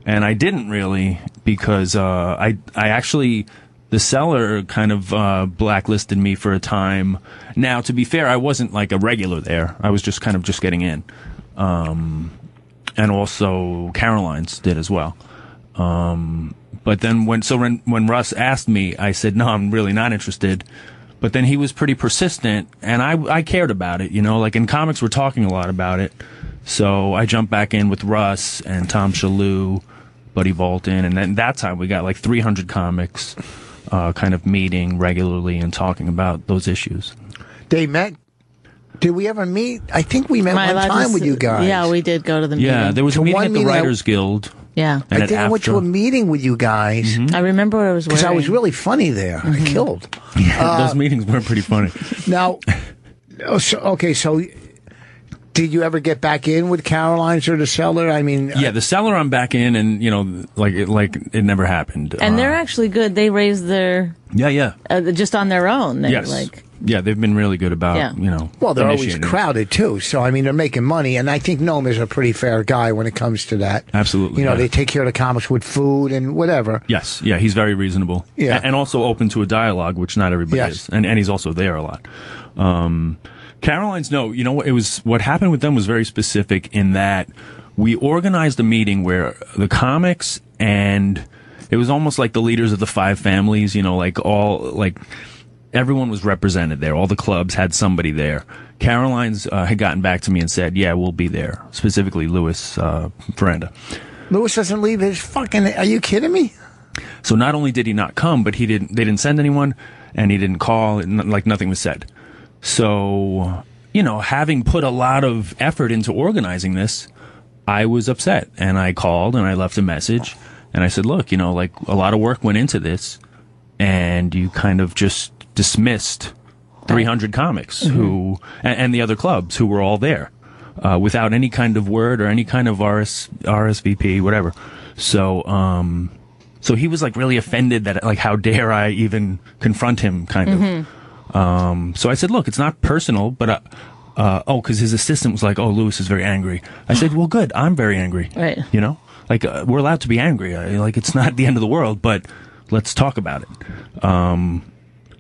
And I didn't really, because I actually, the Cellar kind of blacklisted me for a time. Now, to be fair, I wasn't like a regular there. I was just kind of just getting in. And also Caroline's did as well. But then when Russ asked me, I said, no, I'm really not interested. But then he was pretty persistent, and I cared about it, like in comics we're talking a lot about it. So I jumped back in with Russ and Tom Shalhoub, Buddy Bolton, and then that time we got like 300 comics kind of meeting regularly and talking about those issues.
They met. Did we ever meet? I think we met one time with you guys.
Yeah, we did go to the meeting.
Yeah, there was a meeting at the Writers Guild.
Yeah.
I think I went to a meeting with you guys.
Mm-hmm.
I remember what I was wearing.
Because I was really funny there. I killed.
Yeah, those meetings were pretty funny.
Now, so did you ever get back in with Caroline's or the Cellar? I mean,
yeah, the Cellar I'm back in, and it never happened.
And they're actually good. They raised their just on their own.
Yeah, they've been really good about
Well, they're always crowded too. So I mean, they're making money, and I think Noam is a pretty fair guy when it comes to that.
Absolutely,
they take care of the comics with food and whatever.
Yes, yeah, he's very reasonable. Yeah, and also open to a dialogue, which not everybody is, and he's also there a lot. Caroline's, no, what happened with them was very specific in that we organized a meeting where the comics, and it was almost like the leaders of the 5 families, everyone was represented there. All the clubs had somebody there. Caroline's had gotten back to me and said, yeah, we'll be there. Specifically, Louis Ferranda.
Louis doesn't leave his fucking... Are you kidding me?
So not only did he not come, but they didn't send anyone, and he didn't call, nothing was said. So, having put a lot of effort into organizing this, I was upset, and I called and I left a message, and I said, look, a lot of work went into this, and you kind of just dismissed 300 comics who, and the other clubs who were all there, without any kind of word or any kind of RSVP, whatever. So he was really offended that, how dare I even confront him, kind of. So I said, look, it's not personal, but, because his assistant was like, oh, Louis is very angry. I said, well, good, I'm very angry.
Right.
We're allowed to be angry. It's not the end of the world, but let's talk about it.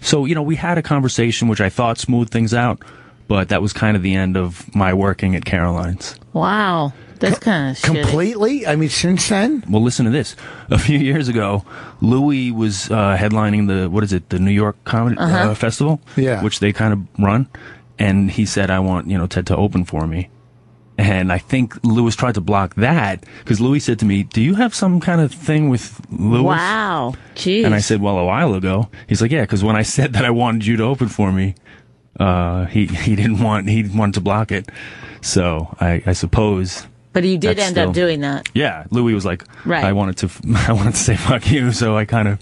So, we had a conversation which I thought smoothed things out, but that was kind of the end of my working at Caroline's.
Wow. That's kind of
completely. I mean, since then.
Well, listen to this. A few years ago, Louis was headlining the New York Comedy Festival, which they kind of run, and he said, "I want Ted to open for me." And I think Louis tried to block that because Louis said to me, "Do you have some kind of thing with Louis?"
Wow, jeez.
And I said, "Well, a while ago." He's like, "Yeah, because when I said that I wanted you to open for me, he wanted to block it." So I suppose.
But you did end up doing that.
Yeah, Louis was like,
right.
I wanted to say fuck you, so I kind of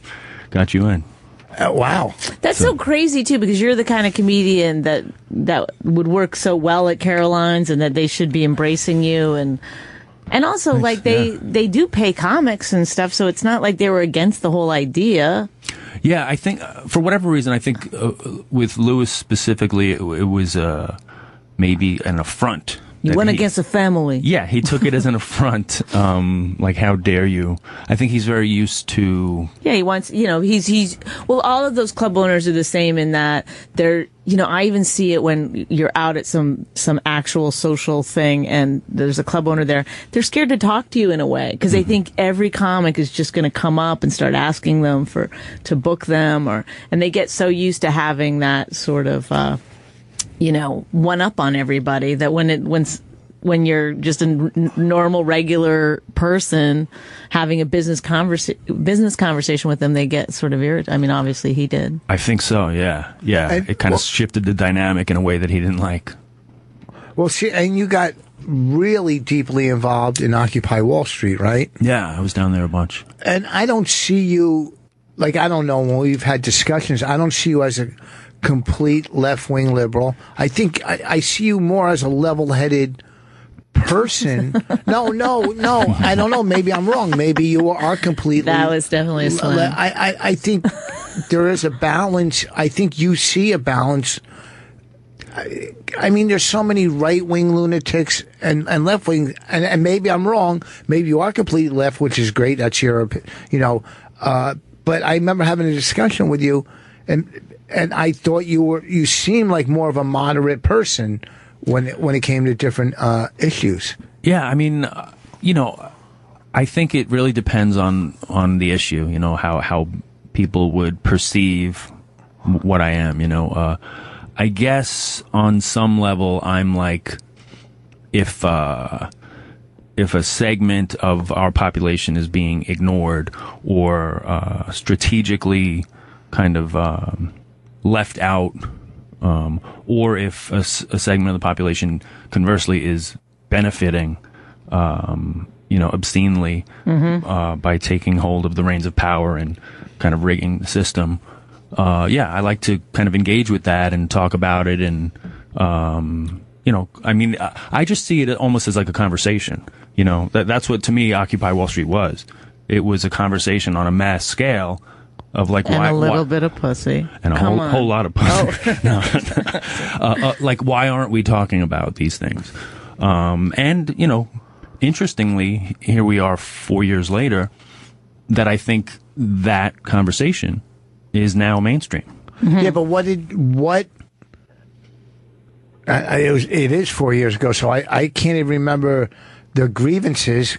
got you in.
Wow.
That's so crazy too, because you're the kind of comedian that would work so well at Caroline's, and that they should be embracing you, and also like they do pay comics and stuff, so it's not like they were against the whole idea.
Yeah, I think for whatever reason, I think with Lewis specifically, it was maybe an affront.
You went against the family.
Yeah, he took it as an affront. Like, how dare you? I think he's very used to.
Yeah, he wants, he's, well, all of those club owners are the same in that they're, I even see it when you're out at some actual social thing and there's a club owner there. They're scared to talk to you in a way because they think every comic is just going to come up and start asking them to book them, and they get so used to having that sort of, one up on everybody that when you're just a normal, regular person having a business conversation with them, they get sort of irritated. I mean, obviously he did.
I think so. Yeah. It kind of shifted the dynamic in a way that he didn't like.
Well, see, and you got really deeply involved in Occupy Wall Street, right?
Yeah, I was down there a bunch.
And I don't see you, like, I don't know, when we've had discussions, I don't see you as a complete left-wing liberal. I think I see you more as a level-headed person. No. I don't know. Maybe I'm wrong. Maybe you are completely.
That was definitely a slam.
I think there is a balance. I think you see a balance. I mean, there's so many right-wing lunatics and left-wing, and maybe I'm wrong. Maybe you are completely left, which is great. That's your, but I remember having a discussion with you, and I thought you seemed like more of a moderate person when it came to different issues.
Yeah, I mean, I think it really depends on the issue. How people would perceive what I am. I guess on some level, I'm like, if a segment of our population is being ignored or strategically kind of left out, or if a segment of the population conversely is benefiting, obscenely by taking hold of the reins of power and kind of rigging the system. I like to kind of engage with that and talk about it, and I just see it almost as like a conversation. That's what to me Occupy Wall Street was. It was a conversation on a mass scale. Of like
and a little bit of pussy
and a whole lot of pussy. Like, why aren't we talking about these things? And interestingly, here we are 4 years later. That I think that conversation is now mainstream.
Mm-hmm. Yeah, but it is 4 years ago, so I can't even remember the grievances.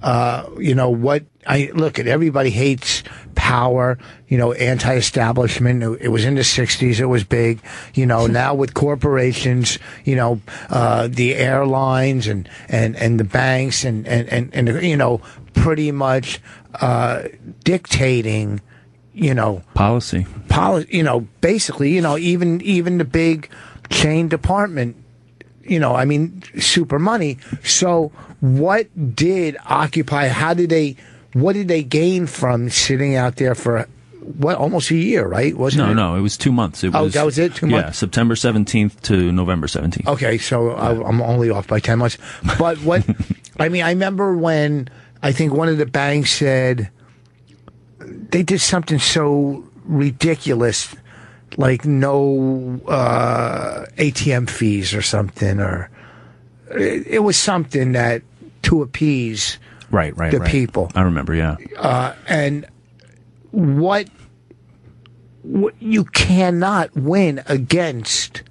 Look at everybody hates power, anti-establishment. It was in the 60s. It was big. Now with corporations, the airlines and the banks and pretty much dictating,
policy,
basically, even the big chain department, super money. So what did Occupy, what did they gain from sitting out there for, almost a year, right? Wasn't it? No,
it was 2 months.
That was it? 2 months?
Yeah, September 17th to November 17th.
Okay, so I'm only off by 10 months. But I remember when I think one of the banks said they did something so ridiculous, like no ATM fees or something, or it was something that to appease the people.
I remember, yeah.
And what you cannot win against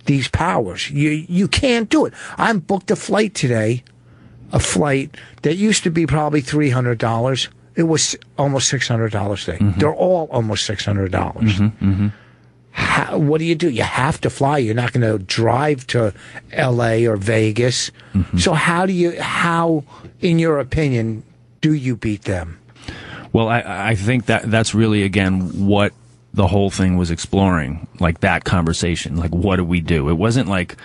these powers. You can't do it. I'm booked a flight today, a flight that used to be probably $300. It was almost $600 today. Mm-hmm. They're all almost $600. Mm-hmm, mm-hmm. What do? You have to fly. You're not going to drive to L.A. or Vegas. Mm-hmm. So how, in your opinion, do you beat them?
Well, I think that's really, again, what the whole thing was exploring, like that conversation. Like, what do we do? It wasn't like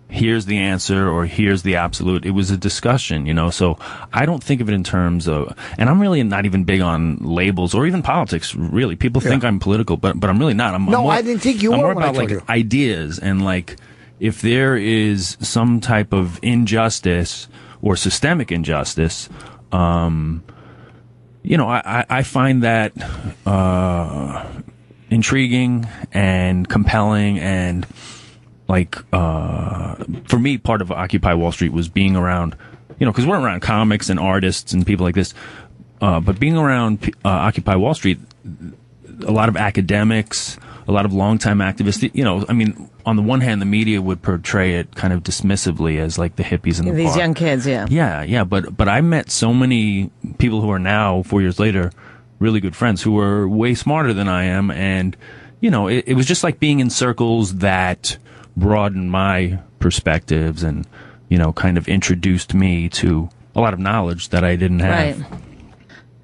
here's the answer or here's the absolute. It was a discussion, so I don't think of it in terms of, and I'm really not even big on labels or even politics, really. People think I'm political, but I'm really not.
I didn't think you were.
I'm more
when I
about
told
like
you.
ideas and like if there is some type of injustice or systemic injustice, I find that intriguing and compelling and like for me, part of Occupy Wall Street was being around, because we're around comics and artists and people like this, but being around Occupy Wall Street, a lot of academics, a lot of longtime activists, on the one hand, the media would portray it kind of dismissively as like the hippies in the
These
park.
young kids, yeah.
Yeah, but I met so many people who are now, 4 years later, really good friends who are way smarter than I am, and, it was just like being in circles that broadened my perspectives and, kind of introduced me to a lot of knowledge that I didn't have.
Right.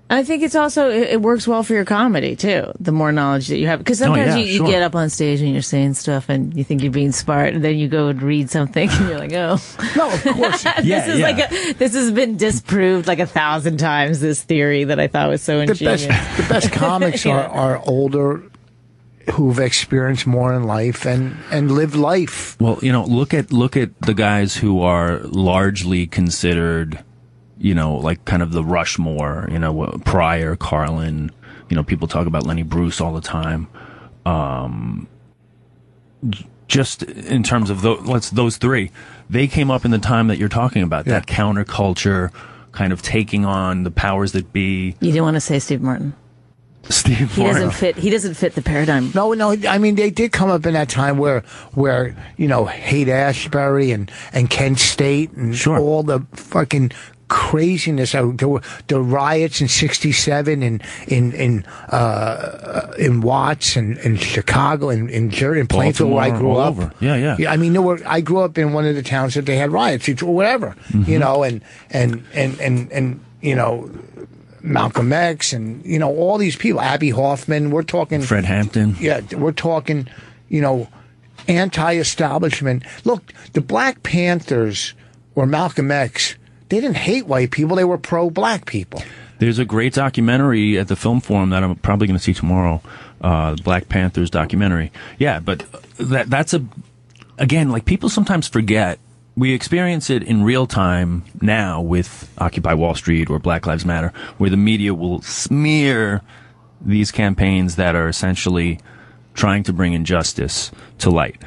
I think it's also, it works well for your comedy, too, the more knowledge that you have. Because sometimes you get up on stage and you're saying stuff and you think you're being smart, and then you go and read something and you're like, oh.
No, of course.
This has been disproved like 1,000 times, this theory that I thought was so ingenious.
The best comics are older, who've experienced more in life and lived life.
Well, look at the guys who are largely considered, like kind of the Rushmore, Pryor, Carlin, people talk about Lenny Bruce all the time. Just in terms of those three, they came up in the time that you're talking about, that counterculture kind of taking on the powers that be.
You didn't want to say Steve Martin.
Steve Martin.
He doesn't fit the paradigm.
No. I mean, they did come up in that time where Haight-Ashbury and Kent State and all the fucking craziness. The riots in '67 in Watts and in Chicago and in Plainfield, where I grew up.
Over. Yeah.
I mean, I grew up in one of the towns that they had riots or whatever. And Malcolm X and all these people, Abby Hoffman. We're talking
Fred Hampton.
Yeah, we're talking anti-establishment. Look, the Black Panthers or Malcolm X, they didn't hate white people. They were pro-black people.
There's a great documentary at the Film Forum that I'm probably going to see tomorrow, Black Panthers documentary. Yeah, but that's again, like people sometimes forget. We experience it in real time now with Occupy Wall Street or Black Lives Matter, where the media will smear these campaigns that are essentially trying to bring injustice to light.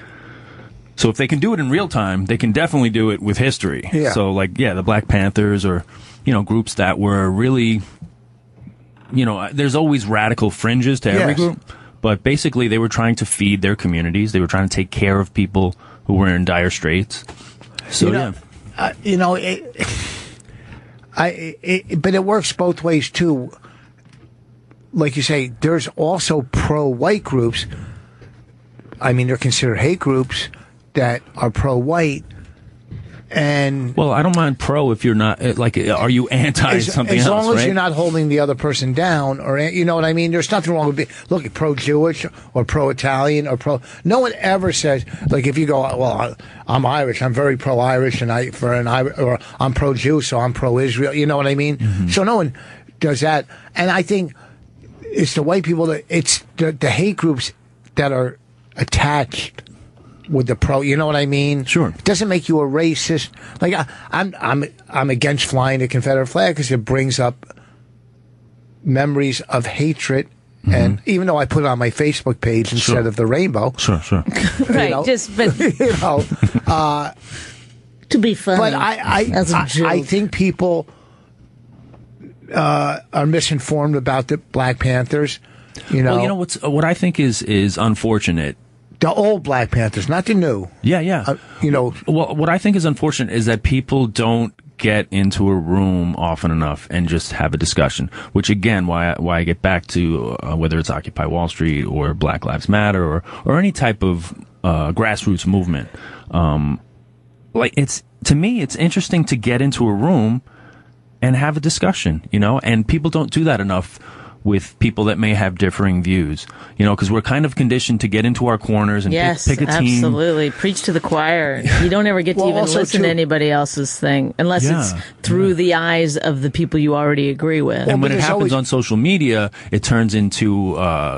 So if they can do it in real time, they can definitely do it with history.
Yeah.
So the Black Panthers or, groups that were really, there's always radical fringes to every group, but basically they were trying to feed their communities. They were trying to take care of people who were in dire straits. So
but it works both ways too. Like you say, there's also pro-white groups. I mean, they're considered hate groups that are pro-white. And
I don't mind pro if you're not are you anti something else?
As long as
right?
you're not holding the other person down, or you know what I mean. There's nothing wrong with look pro-Jewish or pro-Italian or pro. No one ever says if you go, well, I'm Irish, I'm very pro-Irish, and or I'm pro-Jew, so I'm pro-Israel. You know what I mean? Mm-hmm. So no one does that, and I think it's the white people it's the hate groups that are attached with the pro, you know what I mean?
Sure.
It doesn't make you a racist. Like I'm against flying the Confederate flag because it brings up memories of hatred. Mm-hmm. And even though I put it on my Facebook page instead of the rainbow,
sure,
right?
But
to be funny.
But I think people are misinformed about the Black Panthers.
Well, what I think is unfortunate.
The old Black Panthers, not the new.
Yeah. Well, what I think is unfortunate is that people don't get into a room often enough and just have a discussion. Which again, why I get back to whether it's Occupy Wall Street or Black Lives Matter or any type of grassroots movement. To me, it's interesting to get into a room and have a discussion. And people don't do that enough with people that may have differing views, because we're kind of conditioned to get into our corners and pick a team.
Absolutely. Preach to the choir. You don't ever get to even listen to anybody else's thing unless it's through the eyes of the people you already agree with.
And when it happens on social media, it turns into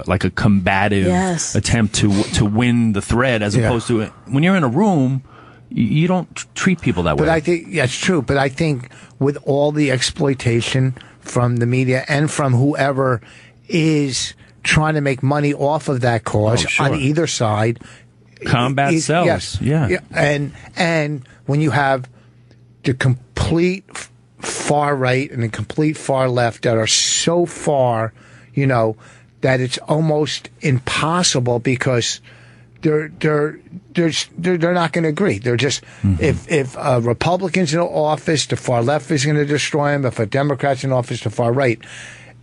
like a combative attempt to win the thread, as opposed to when you're in a room, you don't treat people that way.
But I think that's true. But I think with all the exploitation from the media and from whoever is trying to make money off of that cause on either side,
combat sells.
Yes. And when you have the complete far right and the complete far left that are so far, that it's almost impossible because they're not going to agree. They're just if a Republican's in office, the far left is going to destroy him. If a Democrat's in office, the far right.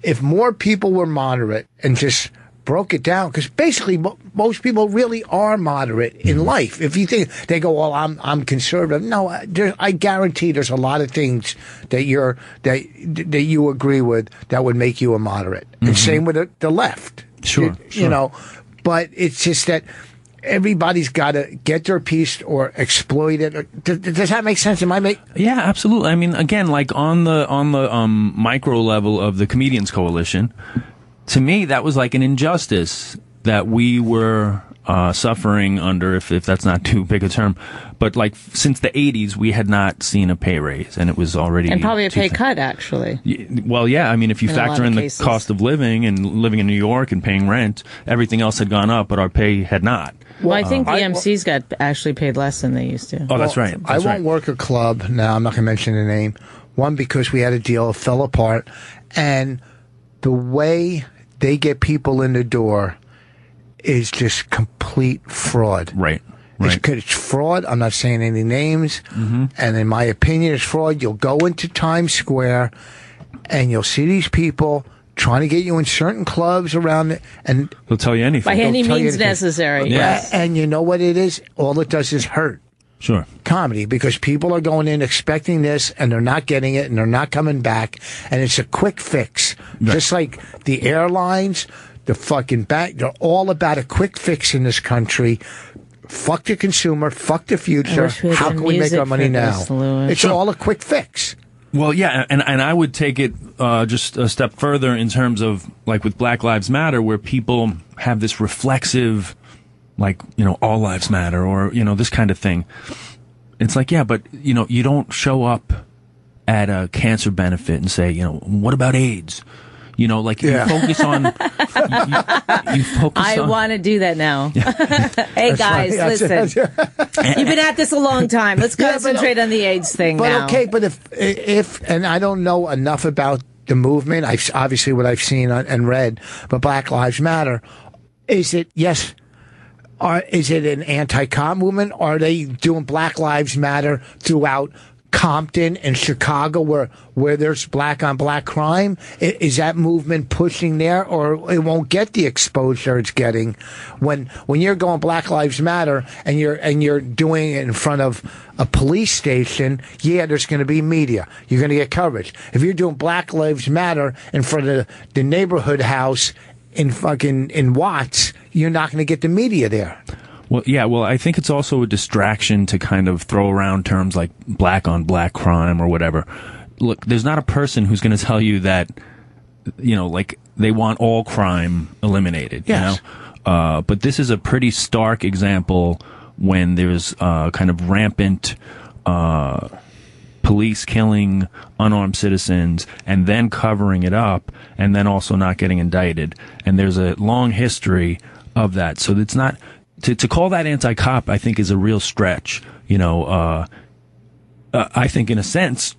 If more people were moderate and just broke it down, because basically most people really are moderate in life. If you think they go, well, I'm conservative. No, I guarantee there's a lot of things that you agree with that would make you a moderate. And same with the left.
Sure.
But it's just that everybody's got to get their piece or exploit it. Does that make sense?
Yeah, absolutely. I mean, again, like on the micro level of the Comedians Coalition, to me, that was like an injustice that we were suffering under, if that's not too big a term. But like since the 80s, we had not seen a pay raise, and it was already...
And probably a pay cut, actually.
Well, yeah. I mean, if you factor in the cost of living and living in New York and paying rent, everything else had gone up, but our pay had not.
Well, I think the MCs got actually paid less than they used to.
Oh, that's right.
I won't work a club now. I'm not going to mention the name. One, because we had a deal, it fell apart, and the way they get people in the door is just complete fraud.
Right.
It's fraud. I'm not saying any names. And in my opinion, it's fraud. You'll go into Times Square and you'll see these people trying to get you in certain clubs around it, and
they'll tell you anything.
By any means necessary.
Yes.
And you know what it is? All it does is hurt.
Sure.
Comedy, because people are going in expecting this and they're not getting it and they're not coming back, and it's a quick fix. Right. Just like the airlines, the fucking bank, they're all about a quick fix in this country. Fuck the consumer, fuck the future. How can we make our money now? It's all a quick fix.
Well, yeah, and I would take it just a step further in terms of, like, with Black Lives Matter, where people have this reflexive, like, all lives matter, or, this kind of thing. It's like, yeah, but, you don't show up at a cancer benefit and say, what about AIDS? You focus on... you focus
I want to do that now. Hey, guys,
right.
listen. You've been at this a long time. Let's concentrate on the AIDS thing now.
Okay, but if and I don't know enough about the movement, obviously what I've seen and read, but Black Lives Matter, is it an anti-cop movement? Are they doing Black Lives Matter throughout Compton and Chicago, where there's black on black crime? Is that movement pushing there, or it won't get the exposure it's getting when you're going Black Lives Matter and you're doing it in front of a police station? Yeah, there's going to be media. You're going to get coverage. If you're doing Black Lives Matter in front of the neighborhood house in Watts, you're not going to get the media there.
Well, yeah, I think it's also a distraction to kind of throw around terms like black on black crime or whatever. Look, there's not a person who's going to tell you that, like they want all crime eliminated,
yes.
But this is a pretty stark example when there's kind of rampant police killing unarmed citizens and then covering it up and then also not getting indicted. And there's a long history of that. So it's not... To call that anti-cop, I think, is a real stretch. I think in a sense,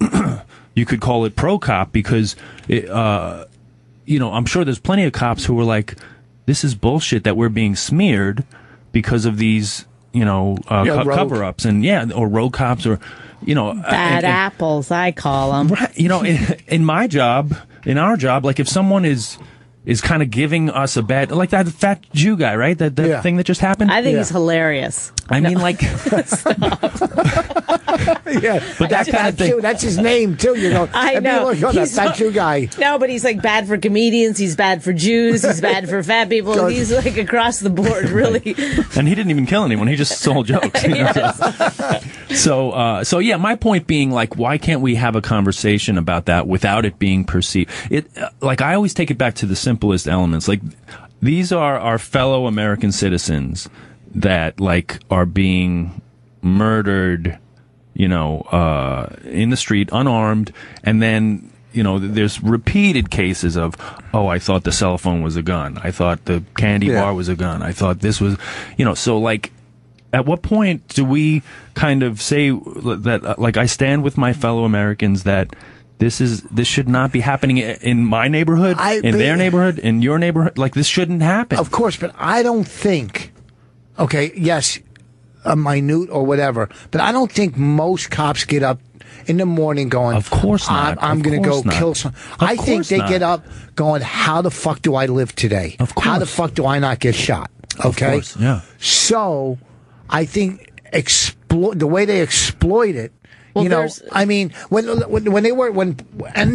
you could call it pro-cop because, I'm sure there's plenty of cops who were like, this is bullshit that we're being smeared because of these, cover-ups or rogue cops or,
bad apples, I call them.
Right. In our job, like if someone is kind of giving us a bad, like that fat Jew guy, right? That thing that just happened.
I think he's hilarious.
I mean, like,
Yeah,
But that kind of thing.
That's his name too. You know,
I know.
That you guy.
No, but he's like bad for comedians. He's bad for Jews. He's bad for fat people.
Good.
He's like across the board, really.
And he didn't even kill anyone. He just stole jokes. You know? So yeah, my point being, like, why can't we have a conversation about that without it being perceived? Like, I always take it back to the simplest elements. Like, these are our fellow American citizens that, like, are being murdered, you know, in the street, unarmed, and then, you know, there's repeated cases of, oh, I thought the cell phone was a gun. I thought the candy bar was a gun. I thought this was, you know, so, like, at what point do we kind of say that, like, I stand with my fellow Americans that this should not be happening in my neighborhood, their neighborhood, in your neighborhood? Like, this shouldn't happen.
Of course, but I don't think, okay, yes, a minute or whatever, but I don't think most cops get up in the morning going,
of course not.
I'm going to go kill some. I think they get up going, how the fuck do I live today?
Of course.
How the fuck do I not get shot? Okay?
Of course, yeah.
So, I think the way they exploit it, you know, I mean, when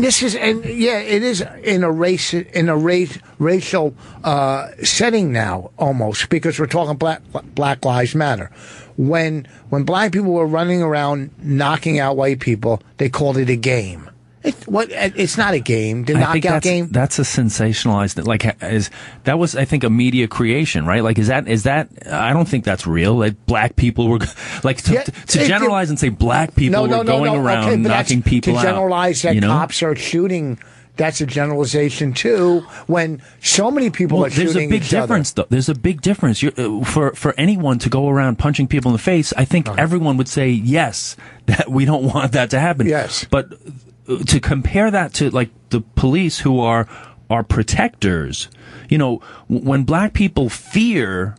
this is, and yeah, it is in a racial setting now, almost, because we're talking Black Lives Matter. When black people were running around knocking out white people, they called it a game. It's not a game. The knockout game.
That's a sensationalized. Like, that was, I think, a media creation, right? Like, is that? I don't think that's real. Like, black people were like to generalize and say black people were going around knocking people out.
To generalize that cops are shooting. That's a generalization too. When so many people are shooting each other.
There's a big difference. For anyone to go around punching people in the face, I think everyone would say yes, that we don't want that to happen.
Yes,
but to compare that to, like, the police, who are protectors, you know, when black people fear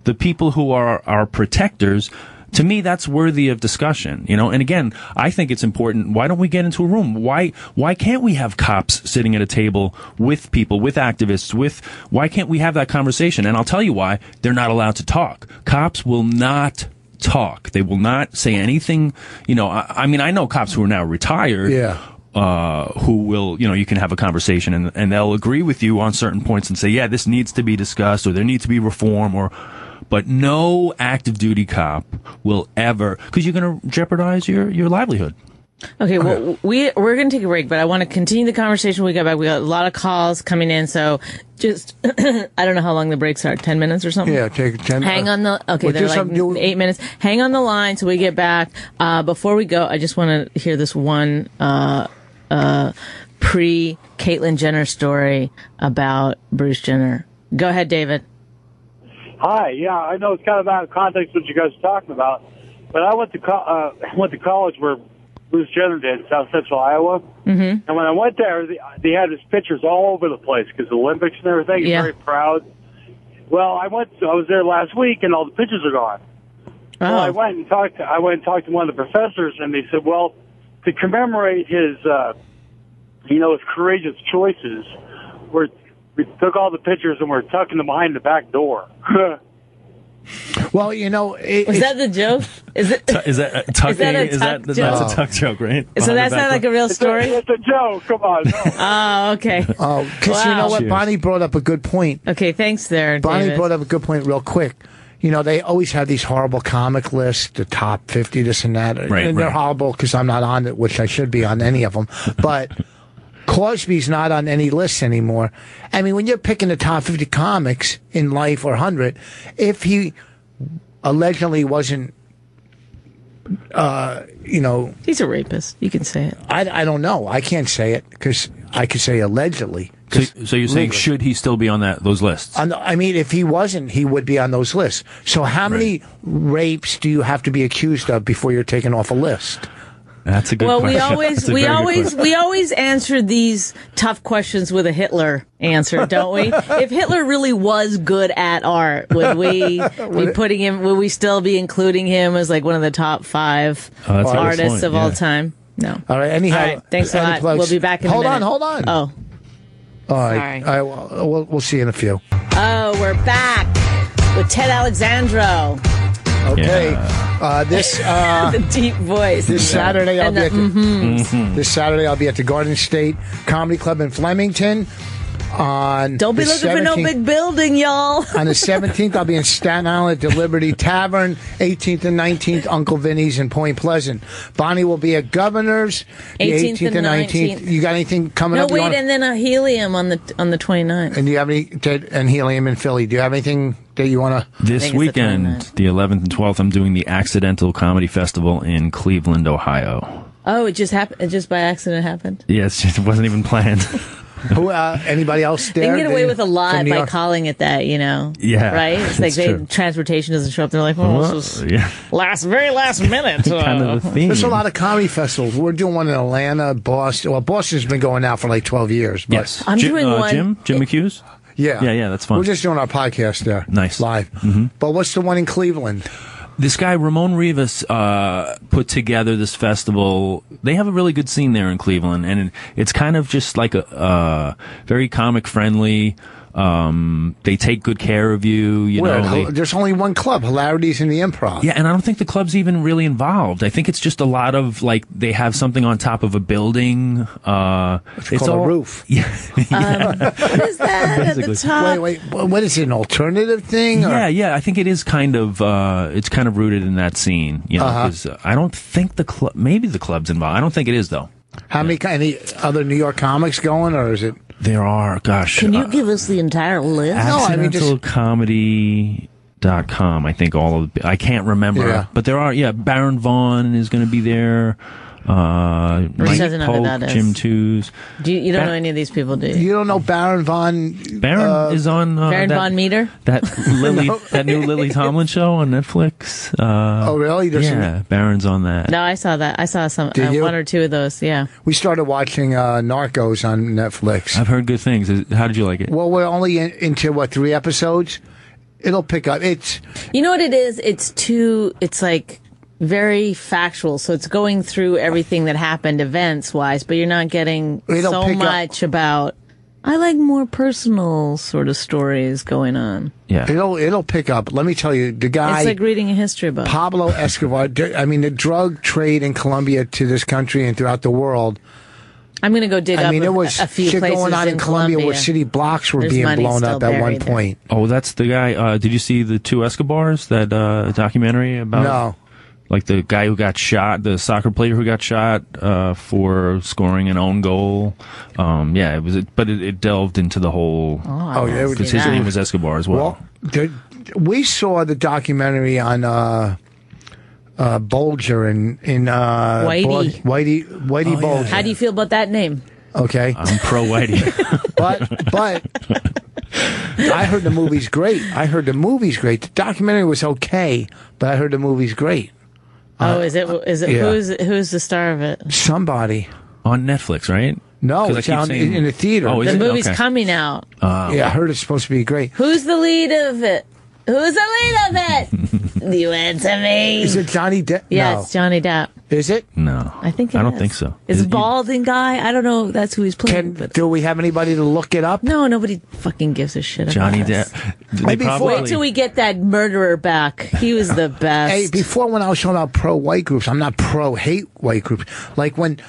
the people who are our protectors, to me, that's worthy of discussion, you know. And again, I think it's important. Why don't we get into a room? Why can't we have cops sitting at a table with people, with activists, why can't we have that conversation? And I'll tell you why. They're not allowed to talk. Cops will not talk. They will not say anything. You know, I mean, I know cops who are now retired.
Yeah.
Who will, you know, you can have a conversation and they'll agree with you on certain points and say, yeah, this needs to be discussed, or there needs to be reform, but no active duty cop will ever, because you're going to jeopardize your livelihood.
Okay, well, we're going to take a break, but I want to continue the conversation when we get back. We got a lot of calls coming in, so just, I don't know how long the breaks are, 10 minutes or something?
Yeah, take 10
Hang on they're like 8 minutes. Hang on the line till we get back. Before we go, I just want to hear this one pre-Caitlyn Jenner story about Bruce Jenner. Go ahead, David.
Hi, yeah, I know it's kind of out of context what you guys are talking about, but I went to college where Bruce Jenner did, South Central Iowa. Mm-hmm. And when I went there, they had his pictures all over the place because the Olympics and everything. He's very proud. Well, I was there last week, and all the pictures are gone. Oh. Well, I went and talked to one of the professors, and they said, well, to commemorate his, his courageous choices, we took all the pictures and we're tucking them behind the back door.
Well, you know,
is that the joke? Is
that tucking? That's a tuck joke, right?
So that's not like a real story.
It's a joke. Come on. No.
Oh, okay.
Oh, because you know what? Bonnie brought up a good point.
Okay, thanks, there,
Bonnie
David.
brought up a good point, real quick. You know, they always have these horrible comic lists, the top 50, this and that, and they're horrible because I'm not on it, which I should be on any of them, but. Cosby's not on any lists anymore. I mean, when you're picking the top 50 comics in Life or 100, if he allegedly wasn't,
he's a rapist. You can say it.
I don't know. I can't say it because I could say allegedly.
So you're saying should he still be on those lists?
I mean, if he wasn't, he would be on those lists. So how many rapes do you have to be accused of before you're taken off a list?
That's a good question.
we always answer these tough questions with a Hitler answer, don't we? If Hitler really was good at art, would we would we still be including him as like one of the top 5 artists of all time? No.
All right. Anyhow,
all right, thanks a lot. We'll be back in a minute.
Hold on.
Oh.
All right. Sorry. We'll see you in a few.
Oh, we're back with Ted Alexandro.
Okay.
Yeah.
The deep voice.
This Saturday I'll be at this Saturday I'll be at the Garden State Comedy Club in Flemington.
Don't be looking for no big building, y'all.
On the 17th, I'll be in Staten Island at the Liberty Tavern. 18th and 19th, Uncle Vinny's in Point Pleasant. Bonnie will be at Governor's. The
18th and 19th.
You got anything coming up?
No, wait, and then a Helium on the 29th.
And do you have any? And Helium in Philly. Do you have anything that you want to?
This weekend, the 11th and 12th, I'm doing the Accidental Comedy Festival in Cleveland, Ohio.
Oh, it just happened. It just by accident happened.
Yes, it wasn't even planned.
Who? Anybody else there?
They can get away with a lot by calling it that, you know.
Yeah,
right. It's like transportation doesn't show up. They're like, well, this is very last minute.
Kind of the theme.
There's a lot of comedy festivals. We're doing one in Atlanta, Boston. Well, Boston's been going now for like 12 years. But
yes,
I'm doing one.
Jim McHugh's.
Yeah,
that's fun.
We're just doing our podcast there.
Nice.
Live. But what's the one in Cleveland?
This guy, Ramon Rivas, put together this festival. They have a really good scene there in Cleveland, and it's kind of just like a very comic friendly. They take good care of you. You know,
there's only one club, Hilarities in the Improv.
Yeah, and I don't think the club's even really involved. I think it's just a lot of like they have something on top of a building.
It's called a roof.
Yeah.
What is that at the top?
Wait, what is it? An alternative thing?
Yeah. I think it is kind of. It's kind of rooted in that scene. You know, because I don't think the club. Maybe the club's involved. I don't think it is though.
How many other New York comics going, or is it?
There are, gosh.
Can you give us the entire list?
Accidentalcomedy.com, I think I can't remember. But there are, Baron Vaughn is going to be there. Mike Polk, Jim Twos.
You don't know any of these people, do you?
You don't know Baron Vaughn?
Baron is on
Baron Von Meter?
That that new Lily Tomlin show on Netflix.
Oh, really?
Baron's on that.
No, I saw that. I saw some one or two of those. Yeah.
We started watching Narcos on Netflix.
I've heard good things. How did you like it?
Well, we're only into 3 episodes. It'll pick up.
You know what it is? It's like very factual, so it's going through everything that happened events-wise, but you're not getting so much about. I like more personal sort of stories going on.
Yeah,
it'll pick up. Let me tell you, the guy.
It's like reading a history book.
Pablo Escobar. I mean, the drug trade in Colombia to this country and throughout the world.
I'm going to go dig up
there was
a few
shit
places
going on in Colombia where city blocks were being blown up at one point.
Oh, that's the guy. Did you see the 2 Escobars? That documentary about?
No.
Like the guy who got shot, the soccer player who got shot for scoring an own goal. It was, but it delved into the whole. Because his name was Escobar as well.
We saw the documentary on Bulger in
Whitey
Bulger.
How do you feel about that name?
Okay,
I'm pro Whitey,
but. I heard the movie's great. The documentary was okay, but I heard the movie's great.
Is it?
Yeah.
Who's the star of it?
Somebody
on Netflix, right?
No, it's out in the theater.
Oh,
the movie's coming out.
I heard it's supposed to be great.
Who's the lead of it? You answer me.
Is it Johnny Depp?
Yeah,
no.
it's Johnny Depp.
Is it?
No,
I think
I don't think so.
Is balding guy? I don't know. That's who he's playing.
Do we have anybody to look it up?
No, nobody fucking gives a shit about
Johnny
Depp.
Wait
till we get that murderer back. He was the best.
Hey, before when I was talking about pro-white groups, I'm not pro-hate white groups. Like when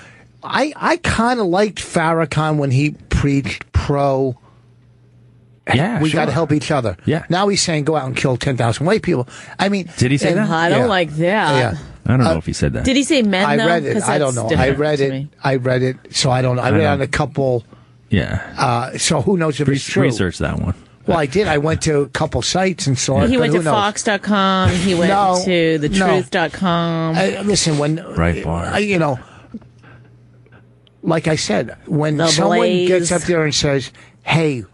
I kind of liked Farrakhan when he preached pro.
Yeah,
we got to help each other.
Yeah.
Now he's saying go out and kill 10,000 white people. I mean,
did he say that?
I don't like that.
Yeah.
I don't know if he said that.
Did he say men?
I read it. I don't know. I read it. So I don't know. I read it on a couple.
Yeah.
So who knows if it's true?
Research that one.
Well, I did. I went to a couple sites and saw it.
He went to Fox.com. He went to thetruth.com.
Listen, when
Breitbart.
like I said, when someone gets up there and says, "Hey,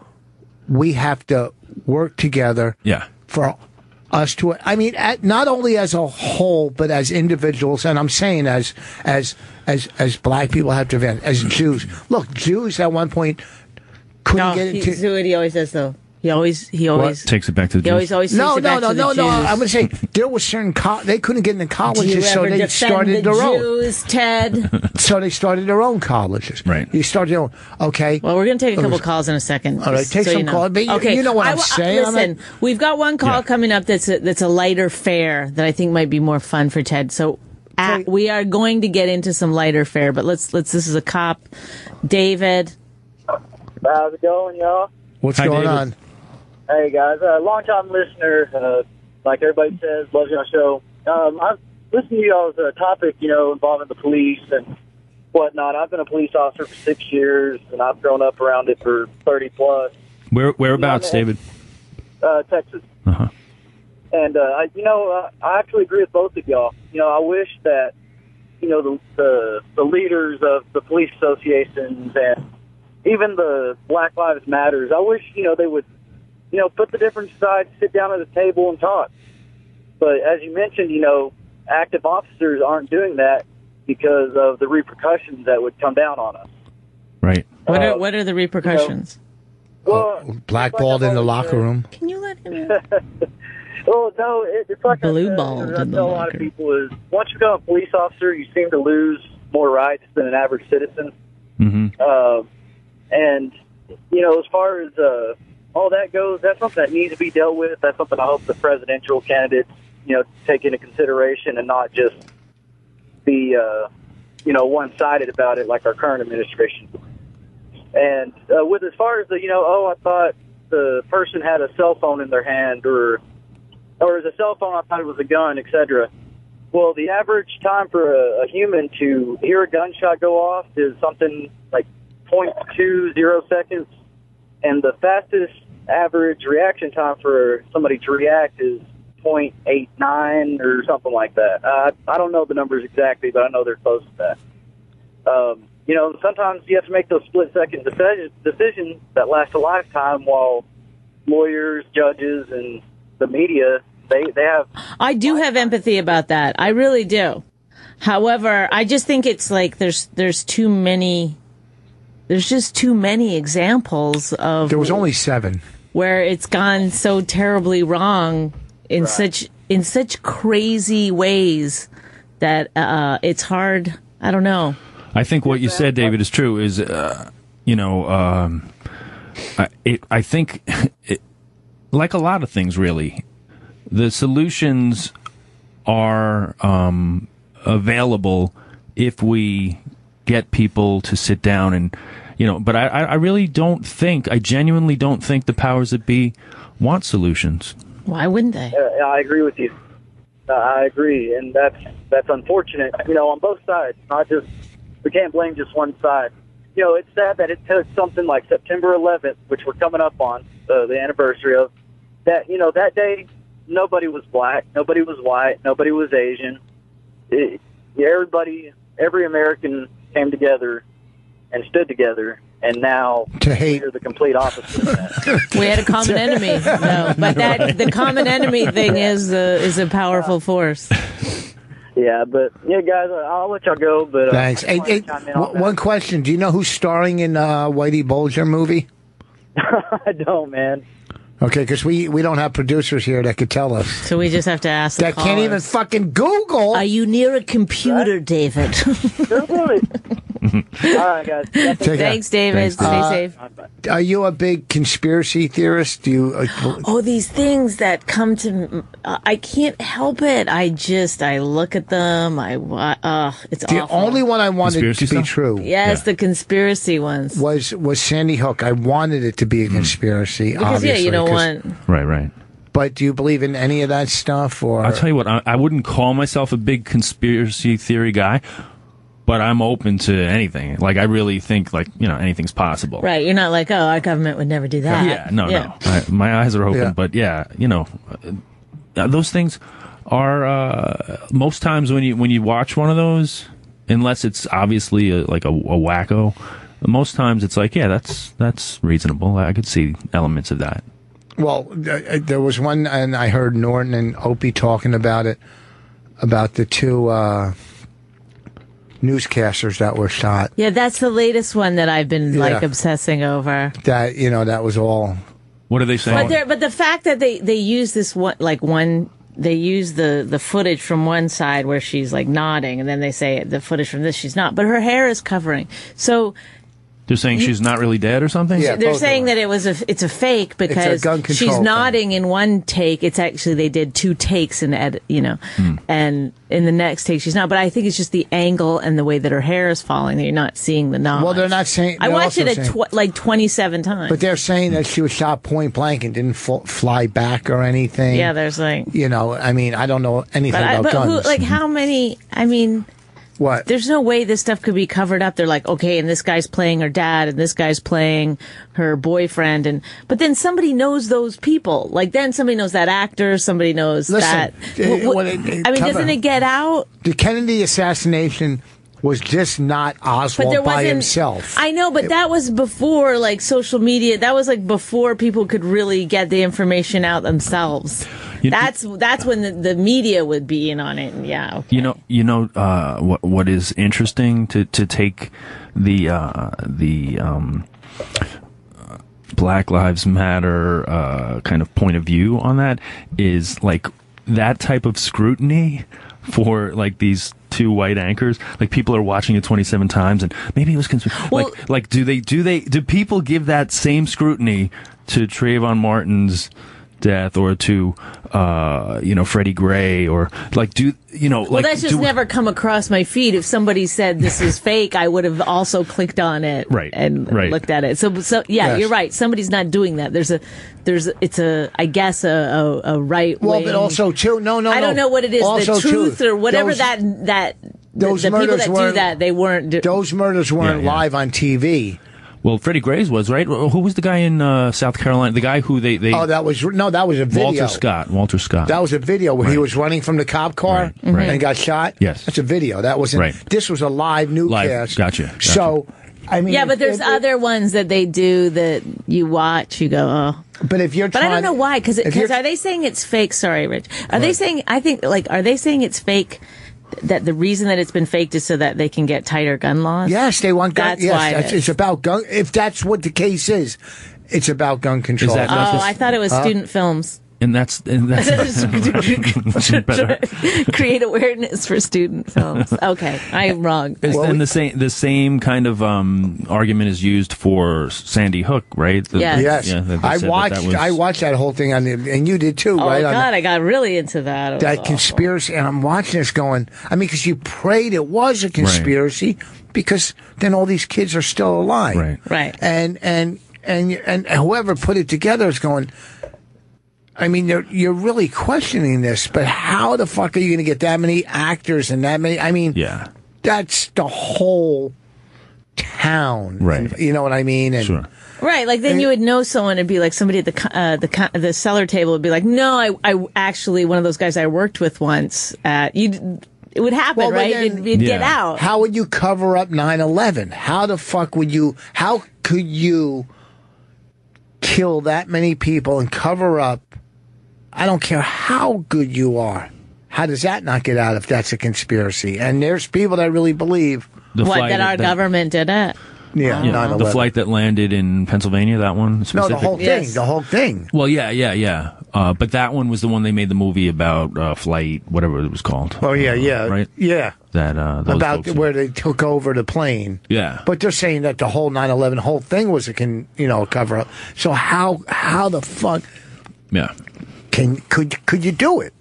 we have to work together," for us to, I mean, not only as a whole, but as individuals, and I'm saying as black people have to advance, as Jews. Look, Jews at one point couldn't get into.
What he always says though. He always
Takes it back to the
he always
Jews.
takes it back to the Jews.
I'm going to say there was certain they couldn't get into
Do you
colleges, so
ever
they
defend
started
the
their own.
Jews, Ted?
So they started their own colleges.
Right.
You started your own. Okay.
Well, we're going to take a couple calls in a second.
All right, take
so
some
you know.
calls. But
Okay,
you know what I'm saying.
Listen, we've got one call coming up that's a lighter fare that I think might be more fun for Ted. So we are going to get into some lighter fare, but let's. This is a cop, David.
How's it going, y'all?
What's
Hi,
going
David.
on?
Hey, guys. Long-time listener. Like everybody says, loves your show. I've listened to y'all's topic, involving the police and whatnot. I've been a police officer for 6 years, and I've grown up around it for 30-plus.
Whereabouts, David?
Texas.
Uh-huh.
And, I actually agree with both of y'all. I wish that, the leaders of the police associations and even the Black Lives Matters, I wish, they would, put the different sides, sit down at a table and talk. But as you mentioned, active officers aren't doing that because of the repercussions that would come down on us.
Right.
What are the repercussions?
Blackballed in the locker room.
Can you let him?
Well, no, it's like
Blue-balled
I
in the
tell a lot
locker.
of people is once you become a police officer, you seem to lose more rights than an average citizen.
Mm-hmm.
And as far as all that goes, that's something that needs to be dealt with. That's something I hope the presidential candidates, take into consideration and not just be, one-sided about it like our current administration. And with as far as the, I thought the person had a cell phone in their hand or as a cell phone, I thought it was a gun, etc. Well, the average time for a human to hear a gunshot go off is something like 0.20 seconds, and the fastest average reaction time for somebody to react is 0.89 or something like that. I don't know the numbers exactly, but I know they're close to that. Sometimes you have to make those split-second decisions that last a lifetime, while lawyers, judges, and the media, they have...
I do have empathy about that. I really do. However, I just think it's like there's too many... There's just too many examples of...
There was only 7.
Where it's gone so terribly wrong in such crazy ways that it's hard. I don't know.
I think what you said, David, is true. Is I think like a lot of things, really, the solutions are available if we get people to sit down and, but I really don't think, I genuinely don't think the powers that be want solutions.
Why wouldn't they?
I agree with you. I agree, and that's unfortunate, on both sides, not just, we can't blame just one side. It's sad that it took something like September 11th, which we're coming up on, the anniversary of, that, that day, nobody was black, nobody was white, nobody was Asian. Every American came together and stood together, and now
to hate.
We're the complete opposite of that.
We had a common enemy, no, but the common enemy thing is a powerful force.
Yeah, but guys, I'll let y'all go. But
thanks. One question: do you know who's starring in Whitey Bulger movie?
I don't, man.
Okay, because we don't have producers here that could tell us.
So we just have to ask the
that
callers.
Can't even fucking Google.
Are you near a computer, David?
All right, guys.
Thanks, David. Stay safe.
Are you a big conspiracy theorist? Do you?
These things that come to, I can't help it. I look at them. It's
the
awful.
only one I wanted
Conspiracy
to be
stuff?
true.
Yes, the conspiracy ones.
Was Sandy Hook. I wanted it to be a conspiracy.
Because
obviously,
you don't want.
Right.
But do you believe in any of that stuff? Or
I'll tell you what, I wouldn't call myself a big conspiracy theory guy, but I'm open to anything. Like, I really think, anything's possible.
Right, you're not like, our government would never do that.
Yeah, no. My eyes are open, but those things are, most times when you watch one of those, unless it's obviously a wacko, most times it's like, that's reasonable. I could see elements of that.
Well, there was one, and I heard Norton and Opie talking about it, about the two newscasters that were shot.
Yeah, that's the latest one that I've been obsessing over.
That that was all
What are they saying?
But the fact that they use this they use the footage from one side where she's like nodding, and then they say the footage from this she's not, but her hair is covering. So
they're saying she's not really dead or something?
Yeah,
they're saying that it's a fake because she's nodding in one take. It's actually they did 2 takes and and in the next take she's not. But I think it's just the angle and the way that her hair is falling that you're not seeing the nod.
Well, they're not saying.
I watched it like 27 times.
But they're saying that she was shot point blank and didn't fly back or anything.
Yeah, they're saying.
I mean, I don't know anything about guns.
How many? I mean.
What?
There's no way this stuff could be covered up. They're like, okay, and this guy's playing her dad, and this guy's playing her boyfriend, but then somebody knows those people. Like, then somebody knows that actor, somebody knows that. Doesn't it get out?
The Kennedy assassination was just not Oswald by himself.
I know, but that was before, like, social media. That was, like, before people could really get the information out themselves. That's when the media would be in on it. And yeah. Okay.
What is interesting to take the Black Lives Matter kind of point of view on that is like that type of scrutiny for like these 2 white anchors. Like people are watching it 27 times, and maybe it was do people give that same scrutiny to Trayvon Martin's death or to Freddie Gray or
that's just never come across my feed. If somebody said this is fake, I would have also clicked on it and looked at it. So yes. You're right. Somebody's not doing that. It's a right way.
Well, but also too. No.
I don't know what it is.
Also
the truth or whatever
those
the
murders
people that do that, they weren't.
Those murders weren't live on TV.
Well, Freddie Gray's was, right? Who was the guy in South Carolina? The guy who they
that was a video.
Walter Scott.
That was a video where he was running from the cop car and got shot.
Yes.
That's a video. That wasn't. This was a live newscast.
Gotcha.
So, I mean.
Yeah, but there's other ones that they do that you watch, you go, oh.
But if you're
But I don't know why, because are they saying it's fake? Sorry, Rich. Are they saying it's fake? That the reason that it's been faked is so that they can get tighter gun laws?
Yes, they want gun.
That's why
it's about gun. If that's what the case is, it's about gun control.
I thought it was student films.
And that's
create awareness for student films. Okay, I'm wrong.
And the same kind of argument is used for Sandy Hook, right?
Yes. I watched that whole thing and you did too, right?
Oh God, I got really into that.
That conspiracy, and I'm watching this going. I mean, because you prayed it was a conspiracy, because then all these kids are still alive,
right?
And whoever put it together is going. I mean, you're really questioning this, but how the fuck are you going to get that many actors and that many? I mean, that's the whole town,
right?
You know what I mean? And,
sure.
Right, like then you would know someone and be like somebody at the cellar table would be like, no, I actually one of those guys I worked with once. It would happen, right? It'd get out.
How would you cover up 9/11? How the fuck would you? How could you kill that many people and cover up? I don't care how good you are. How does that not get out if that's a conspiracy? And there's people that really believe
that our government did it.
Yeah, 9/11.
The flight that landed in Pennsylvania, that one?
No, the whole thing. Yes. The whole thing.
Well, yeah. But that one was the one they made the movie about, flight, whatever it was called.
Oh, yeah.
Right?
Yeah.
That,
about where they took over the plane.
Yeah.
But they're saying that the whole 9/11 whole thing was a cover up. So how the fuck?
Yeah.
Could you do it?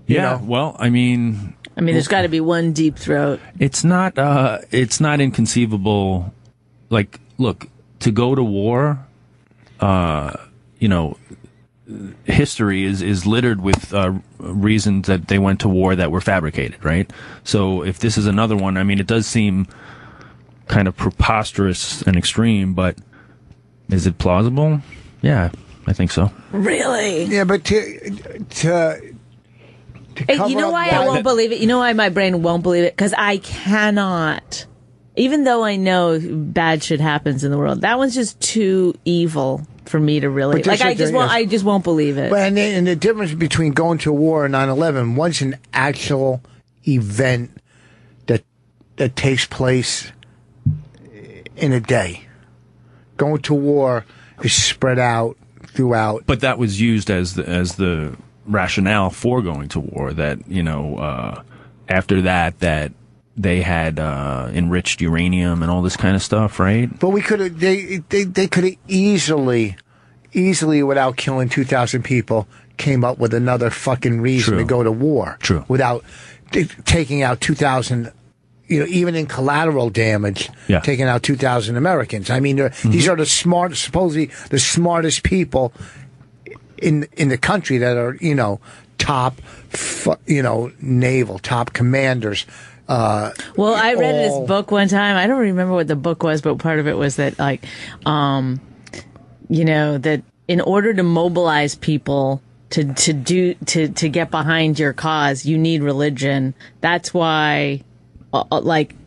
Yeah. Well, I mean,
there's got to be one deep throat.
It's not inconceivable. Like, look, to go to war, history is littered with reasons that they went to war that were fabricated, right? So if this is another one, I mean, it does seem kind of preposterous and extreme, but is it plausible? Yeah, I think so.
Really?
Yeah, but to
you know why I won't believe it? You know why my brain won't believe it? Because I cannot. Even though I know bad shit happens in the world, that one's just too evil for me to really I just won't believe it.
But and the difference between going to war and 9/11, one's an actual event that takes place in a day. Going to war is spread out throughout.
But that was used as the rationale for going to war. That after that they had enriched uranium and all this kind of stuff, right?
But we could have they could have easily without killing 2,000 people came up with another fucking reason to go to war.
True.
Without taking out 2,000. Even in collateral damage, taking out 2,000 Americans. I mean, these are supposedly the smartest people in the country that are, top, naval, top commanders.
Well, I read this book one time. I don't remember what the book was, but part of it was that, like, that in order to mobilize people to get behind your cause, you need religion. That's why.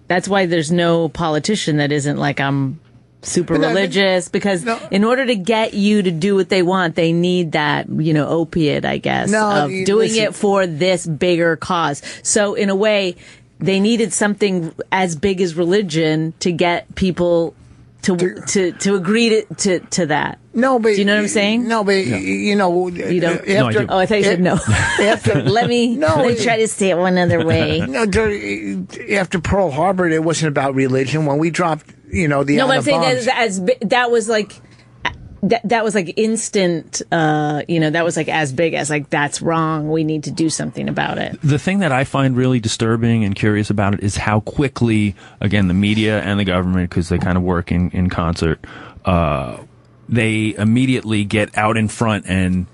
That's why there's no politician that isn't like, I'm super religious, because in order to get you to do what they want, they need that, opiate, I guess, of doing it for this bigger cause. So in a way, they needed something as big as religion to get people to agree to that.
No, but
do you know what I'm saying?
No, but
you don't.
No, I do.
Oh, I thought you said no. Let me try to say it one other way.
No, after Pearl Harbor, it wasn't about religion. When we dropped, the
no, but I'm saying that was like. That was like instant, that was like as big as like, that's wrong. We need to do something about it.
The thing that I find really disturbing and curious about it is how quickly, again, the media and the government, because they kind of work in concert, they immediately get out in front and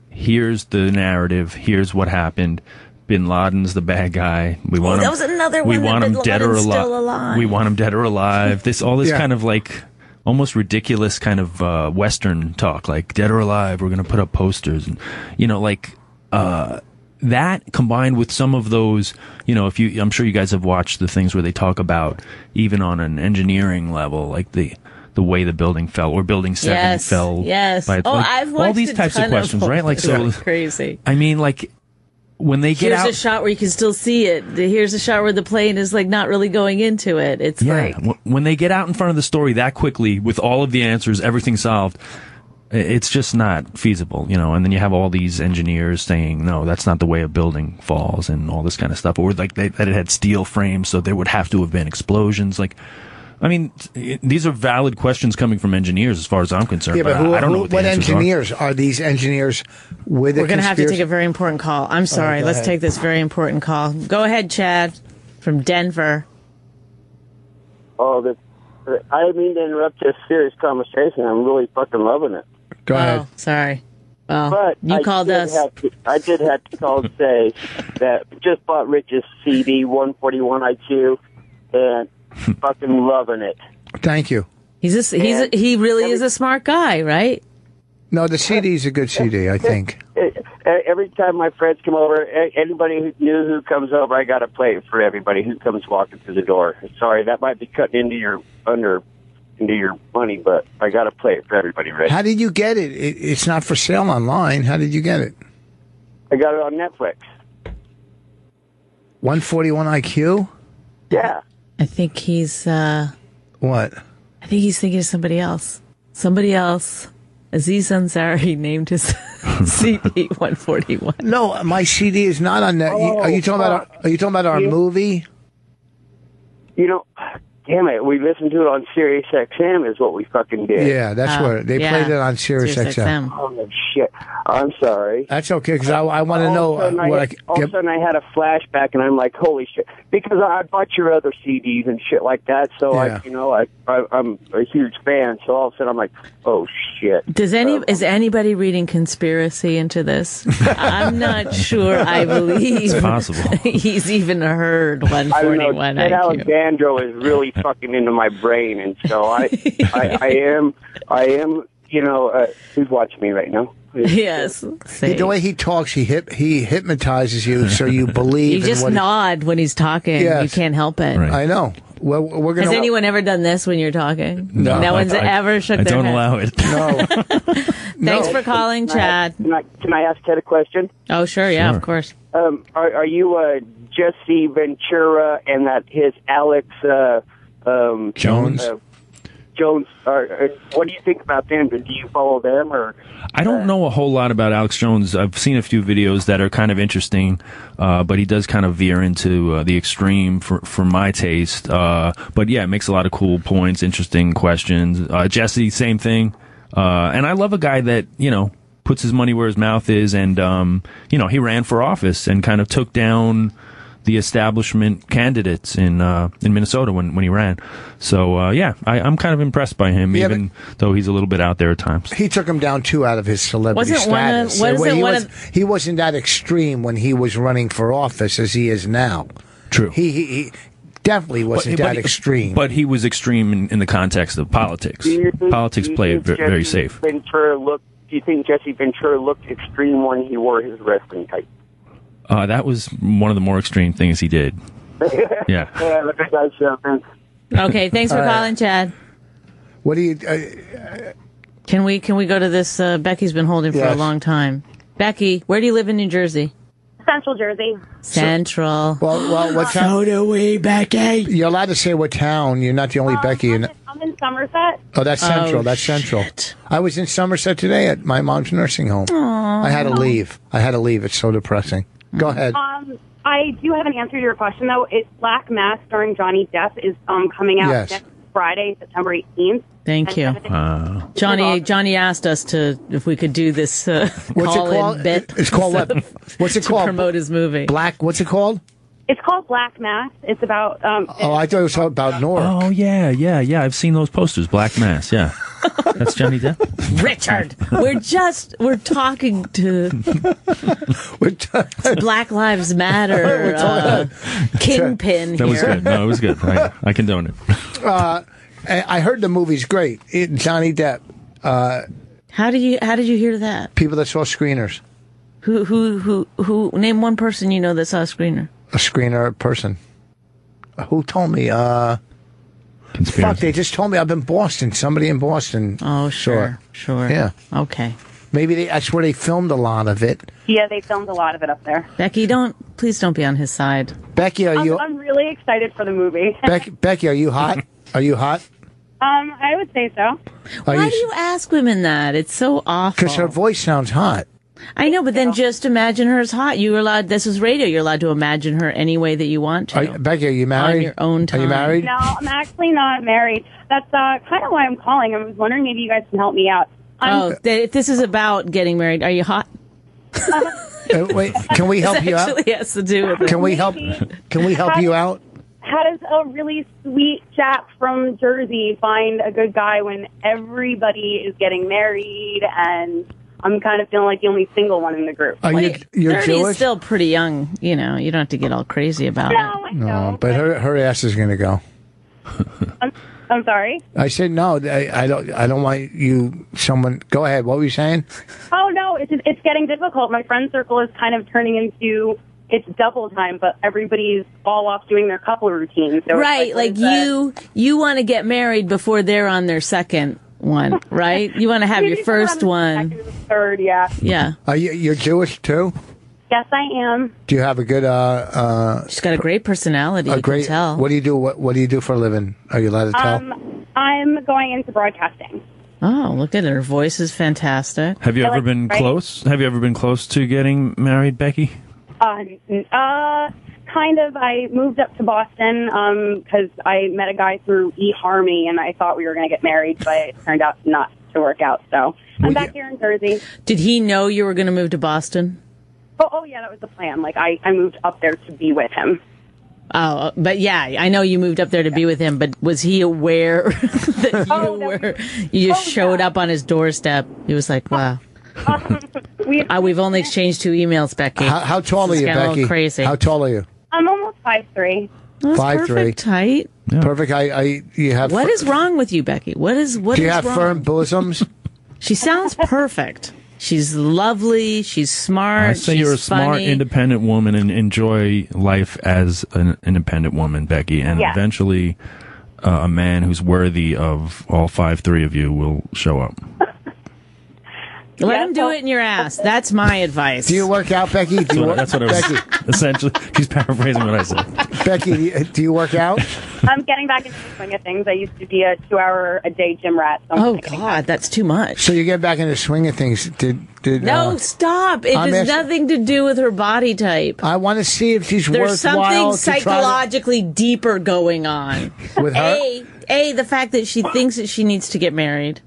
here's the narrative, here's what happened. Bin Laden's the bad guy. We want him.
That was another one.
We want him dead or
still alive.
We want him dead or alive. All this kind of like almost ridiculous kind of Western talk, like dead or alive. We're going to put up posters, and that combined with some of those, I'm sure you guys have watched the things where they talk about even on an engineering level, like the way the building fell or building 7 fell.
Yes.
I've watched all these types of questions, right? Like so
crazy.
I mean, like. When they get out,
here's a shot where you can still see it. Here's a shot where the plane is like not really going into it. It's
when they get out in front of the story that quickly with all of the answers, everything solved, it's just not feasible, And then you have all these engineers saying, no, that's not the way a building falls and all this kind of stuff. Or like that it had steel frames, so there would have to have been explosions. Like, I mean, these are valid questions coming from engineers, as far as I'm concerned.
Yeah, but
I don't know what
engineers are these engineers with?
We're going to have to take a very important call. I'm sorry. Let's take this very important call. Go ahead, Chad, from Denver.
I didn't mean to interrupt this serious conversation. I'm really fucking loving it.
Go ahead.
Sorry. Well,
but
you called us.
I did have to call and say that just bought Rich's CD, 141 IQ, and fucking loving it.
Thank you.
He really is a smart guy, right?
No, the CD's a good CD, I think.
Every time my friends come over, anybody who knew who comes over, I got to play it for everybody who comes walking through the door. Sorry, that might be cutting into your money, but I got to play it for everybody, Rich.
How did you get it? It's not for sale online. How did you get it?
I got it on Netflix.
141 IQ?
Yeah.
I think he's
what?
I think he's thinking of somebody else. Somebody else. Aziz Ansari named his CD 141.
No, my CD is not on that. Are you talking about our movie?
Damn it, we listened to it on Sirius XM is what we fucking did.
Yeah, that's where they played it on Sirius XM.
Oh, shit. I'm sorry.
That's okay, because I want to know
all of a sudden I had a flashback, and I'm like, holy shit. Because I bought your other CDs and shit like that, so I'm a huge fan, so all of a sudden I'm like, oh, shit.
Is anybody reading conspiracy into this? I'm not sure I believe
it's possible.
He's even heard 141
Ted Alexandro is really fucking into my brain, and so I am, who's watching me right now?
Yes.
The way he talks, he hypnotizes you, so you believe.
You just nod when he's talking. Yes. You can't help it.
Right.
I know. Well, we're gonna.
Has anyone ever done this when you're talking?
No
one's ever shook their head.
I don't allow it.
No.
Thanks for calling, Chad.
Can I ask Ted a question?
Oh, sure. Yeah, of course.
Are you Jesse Ventura and that his Alex
Jones?
Jones, what do you think about them? Do you follow them or?
I don't know a whole lot about Alex Jones. I've seen a few videos that are kind of interesting, but he does kind of veer into the extreme for my taste. But yeah, it makes a lot of cool points, interesting questions. Jesse, same thing. And I love a guy that, puts his money where his mouth is, and he ran for office and kind of took down the establishment candidates in Minnesota when he ran. So I'm kind of impressed by him, even though he's a little bit out there at times.
He took him down too out of his celebrity status. He wasn't that extreme when he was running for office as he is now.
True.
He definitely wasn't that extreme.
But he was extreme in the context of politics. Politics played very safe.
Do you think Jesse Ventura looked extreme when he wore his wrestling tights?
That was one of the more extreme things he did. Yeah.
Yeah, look at that show, man.
Okay, thanks for calling, Chad.
What do you...
Can we go to this? Becky's been holding for a long time. Becky, where do you live in New Jersey?
Central Jersey.
Central.
Well, what town?
So do we, Becky.
You're allowed to say what town. You're not the only Becky.
I'm in Somerset.
Oh, that's Central. That's Central. I was in Somerset today at my mom's nursing home.
Aww.
I had to leave. It's so depressing. Go ahead.
I do have an answer to your question, though. It's Black Mass starring Johnny Depp is coming out next Friday, September 18th.
Thank you. Johnny asked us if we could do this call-in bit.
It's called what? What's it called?
To promote his movie.
What's it called?
It's called Black Mass. It's about...
I thought it was about Newark.
Oh, yeah. I've seen those posters. Black Mass, yeah. That's Johnny Depp.
Richard, we're talking to Black Lives Matter Kingpin
That was good. No, it was good. I condone it.
I heard the movie's great. Johnny Depp.
How did you hear that?
People that saw screeners.
Who name one person you know that saw a screener?
A screener person. Who told me?
Conspiracy.
Fuck, they just told me up in Boston. Somebody in Boston.
Oh, sure.
Yeah.
Okay.
Maybe that's where they filmed a lot of it.
Yeah, they filmed a lot of it up there.
Becky, please don't be on his side.
Becky, are you...
I'm really excited for the movie.
Becky, are you hot? Are you hot?
I would say so.
Why do you ask women that? It's so awful.
Because her voice sounds hot.
I know, but then just imagine her as hot. You're allowed. This is radio. You're allowed to imagine her any way that you want to.
Becky, are you married?
On your own time.
Are you married?
No, I'm actually not married. That's kind of why I'm calling. I was wondering maybe you guys can help me out.
If this is about getting married, are you hot?
Wait, can we help you out?
Actually has to do with it.
Can we help you out?
How does a really sweet chap from Jersey find a good guy when everybody is getting married and I'm kind of feeling like the only single one in the group?
You're
30
Jewish?
is still pretty young. You don't have to get all crazy about it.
No, but her ass is going to go.
I'm sorry?
I said no. I don't want you. Someone. Go ahead. What were you saying?
Oh no, it's getting difficult. My friend circle is kind of turning into it's double time, but everybody's all off doing their couple routines. So
right, like you want to get married before they're on their second one, right? You want to have your first one.
Second, third, yeah.
Yeah.
You're Jewish too?
Yes, I am.
Do you have a good?
She's got a great personality. You can tell.
What do you do? What do you do for a living? Are you allowed to tell?
I'm going into broadcasting.
Oh, look at her. Her voice is fantastic.
Have you ever been close? Have you ever been close to getting married, Becky?
Kind of. I moved up to Boston because I met a guy through eHarmony, and I thought we were going to get married, but it turned out not to work out. So I'm back here in Jersey.
Did he know you were going to move to Boston?
Oh, yeah, that was the plan. Like, I moved up there to be with him.
Oh, but yeah, I know you moved up there to be with him, but was he aware that you just showed up on his doorstep? He was like, wow. We've only exchanged 2 emails, Becky.
How tall are you, Becky?
A little crazy.
How tall are you?
I'm almost 5'3".
That's 5'3". Perfect height.
Yeah.
Perfect. You have.
What is wrong with you, Becky? What is wrong?
Do you have firm bosoms?
She sounds perfect. She's lovely. She's smart.
I say you're a smart, independent woman and enjoy life as an independent woman, Becky. And eventually, a man who's worthy of all 5'3" of you will show up.
Let him do it in your ass. That's my advice.
Do you work out, Becky?
That's what I was essentially. She's paraphrasing what I said.
Becky, do you work out?
I'm getting back into the swing of things. I used to be a 2-hour-a-day gym rat. So
Oh, God, that's too much.
So you get back in the swing of things.
No, stop. It has nothing to do with her body type.
I want to see if she's
There's
worthwhile.
something psychologically deeper going on.
With her?
The fact that she thinks that she needs to get married.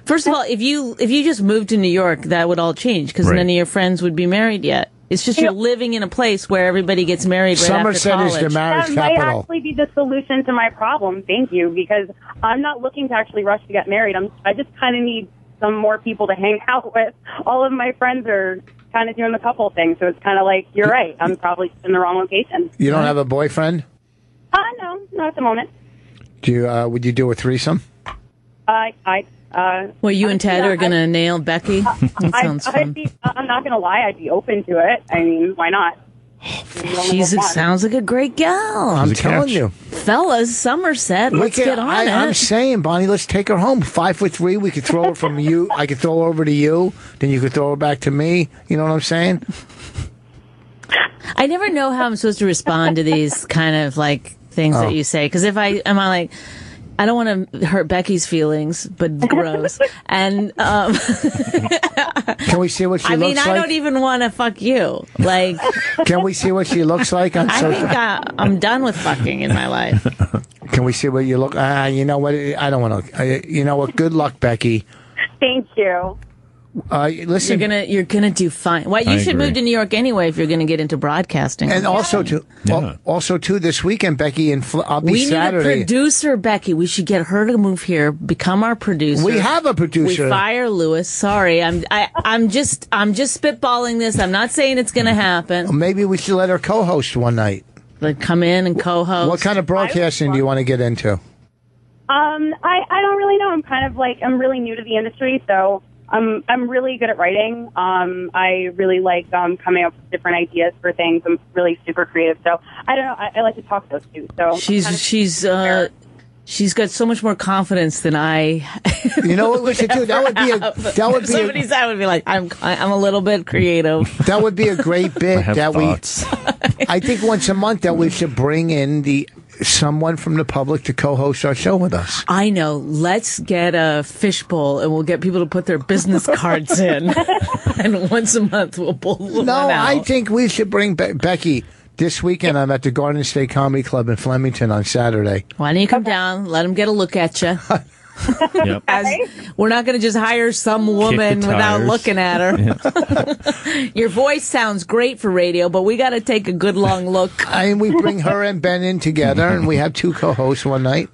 First of all, if you just moved to New York, that would all change because none of your friends would be married yet. It's just you're living in a place where everybody gets married right after college.
Somerset is the marriage
that
capital.
might actually be the solution to my problem. Thank you, because I'm not looking to actually rush to get married. I just kind of need some more people to hang out with. All of my friends are kind of doing the couple thing, so it's kind of like, you're right, I'm probably in the wrong location.
You don't have a boyfriend?
No, not at the moment.
Would you do a threesome?
Well, you and Ted are going to nail Becky? That sounds fun.
I'm not going to lie, I'd be open to it. I mean, why not?
Sounds like a great gal.
I'm telling you.
Fellas, Somerset, let's get on it.
I'm saying, Bonnie, let's take her home. 5'3", we could throw her from you. I could throw her over to you. Then you could throw her back to me. You know what I'm saying?
I never know how I'm supposed to respond to these kind of like things that you say. Because if I'm like, I don't want to hurt Becky's feelings, but gross. And
can we see what she looks like?
I don't even want to fuck you. Like,
can we see what she looks like on social?
I think I'm done with fucking in my life.
Can we see what you look? You know what? I don't want to. You know what? Good luck, Becky.
Thank you.
Listen,
you're gonna do fine. Well, you should move to New York anyway if you're gonna get into broadcasting.
And also too, this weekend, Becky, I'll be Saturday.
We need a producer, Becky. We should get her to move here, become our producer.
We have a producer.
We fire Lewis. Sorry, I'm just spitballing this. I'm not saying it's gonna happen.
Maybe we should let her co-host one night.
Like come in and co-host.
What kind of broadcasting do you want to get into?
I don't really know. I'm really new to the industry, so. I'm really good at writing. I really like coming up with different ideas for things. I'm really super creative. So I don't know. I like to talk to those two. So
she's got so much more confidence than I.
You know what we should do? That would be
somebody's I would be like I'm a little bit creative.
That would be a great bit I think once a month that we should bring in someone from the public to co-host our show with us.
I know. Let's get a fishbowl and we'll get people to put their business cards in. And once a month we'll pull them out.
I think we should bring Becky. This weekend I'm at the Garden State Comedy Club in Flemington on Saturday.
Why don't you come down, let them get a look at you.
Yep.
We're not going to just hire some woman without looking at her. Yeah. Your voice sounds great for radio, but we got to take a good long look.
We bring her and Ben in together, and we have two co-hosts one night.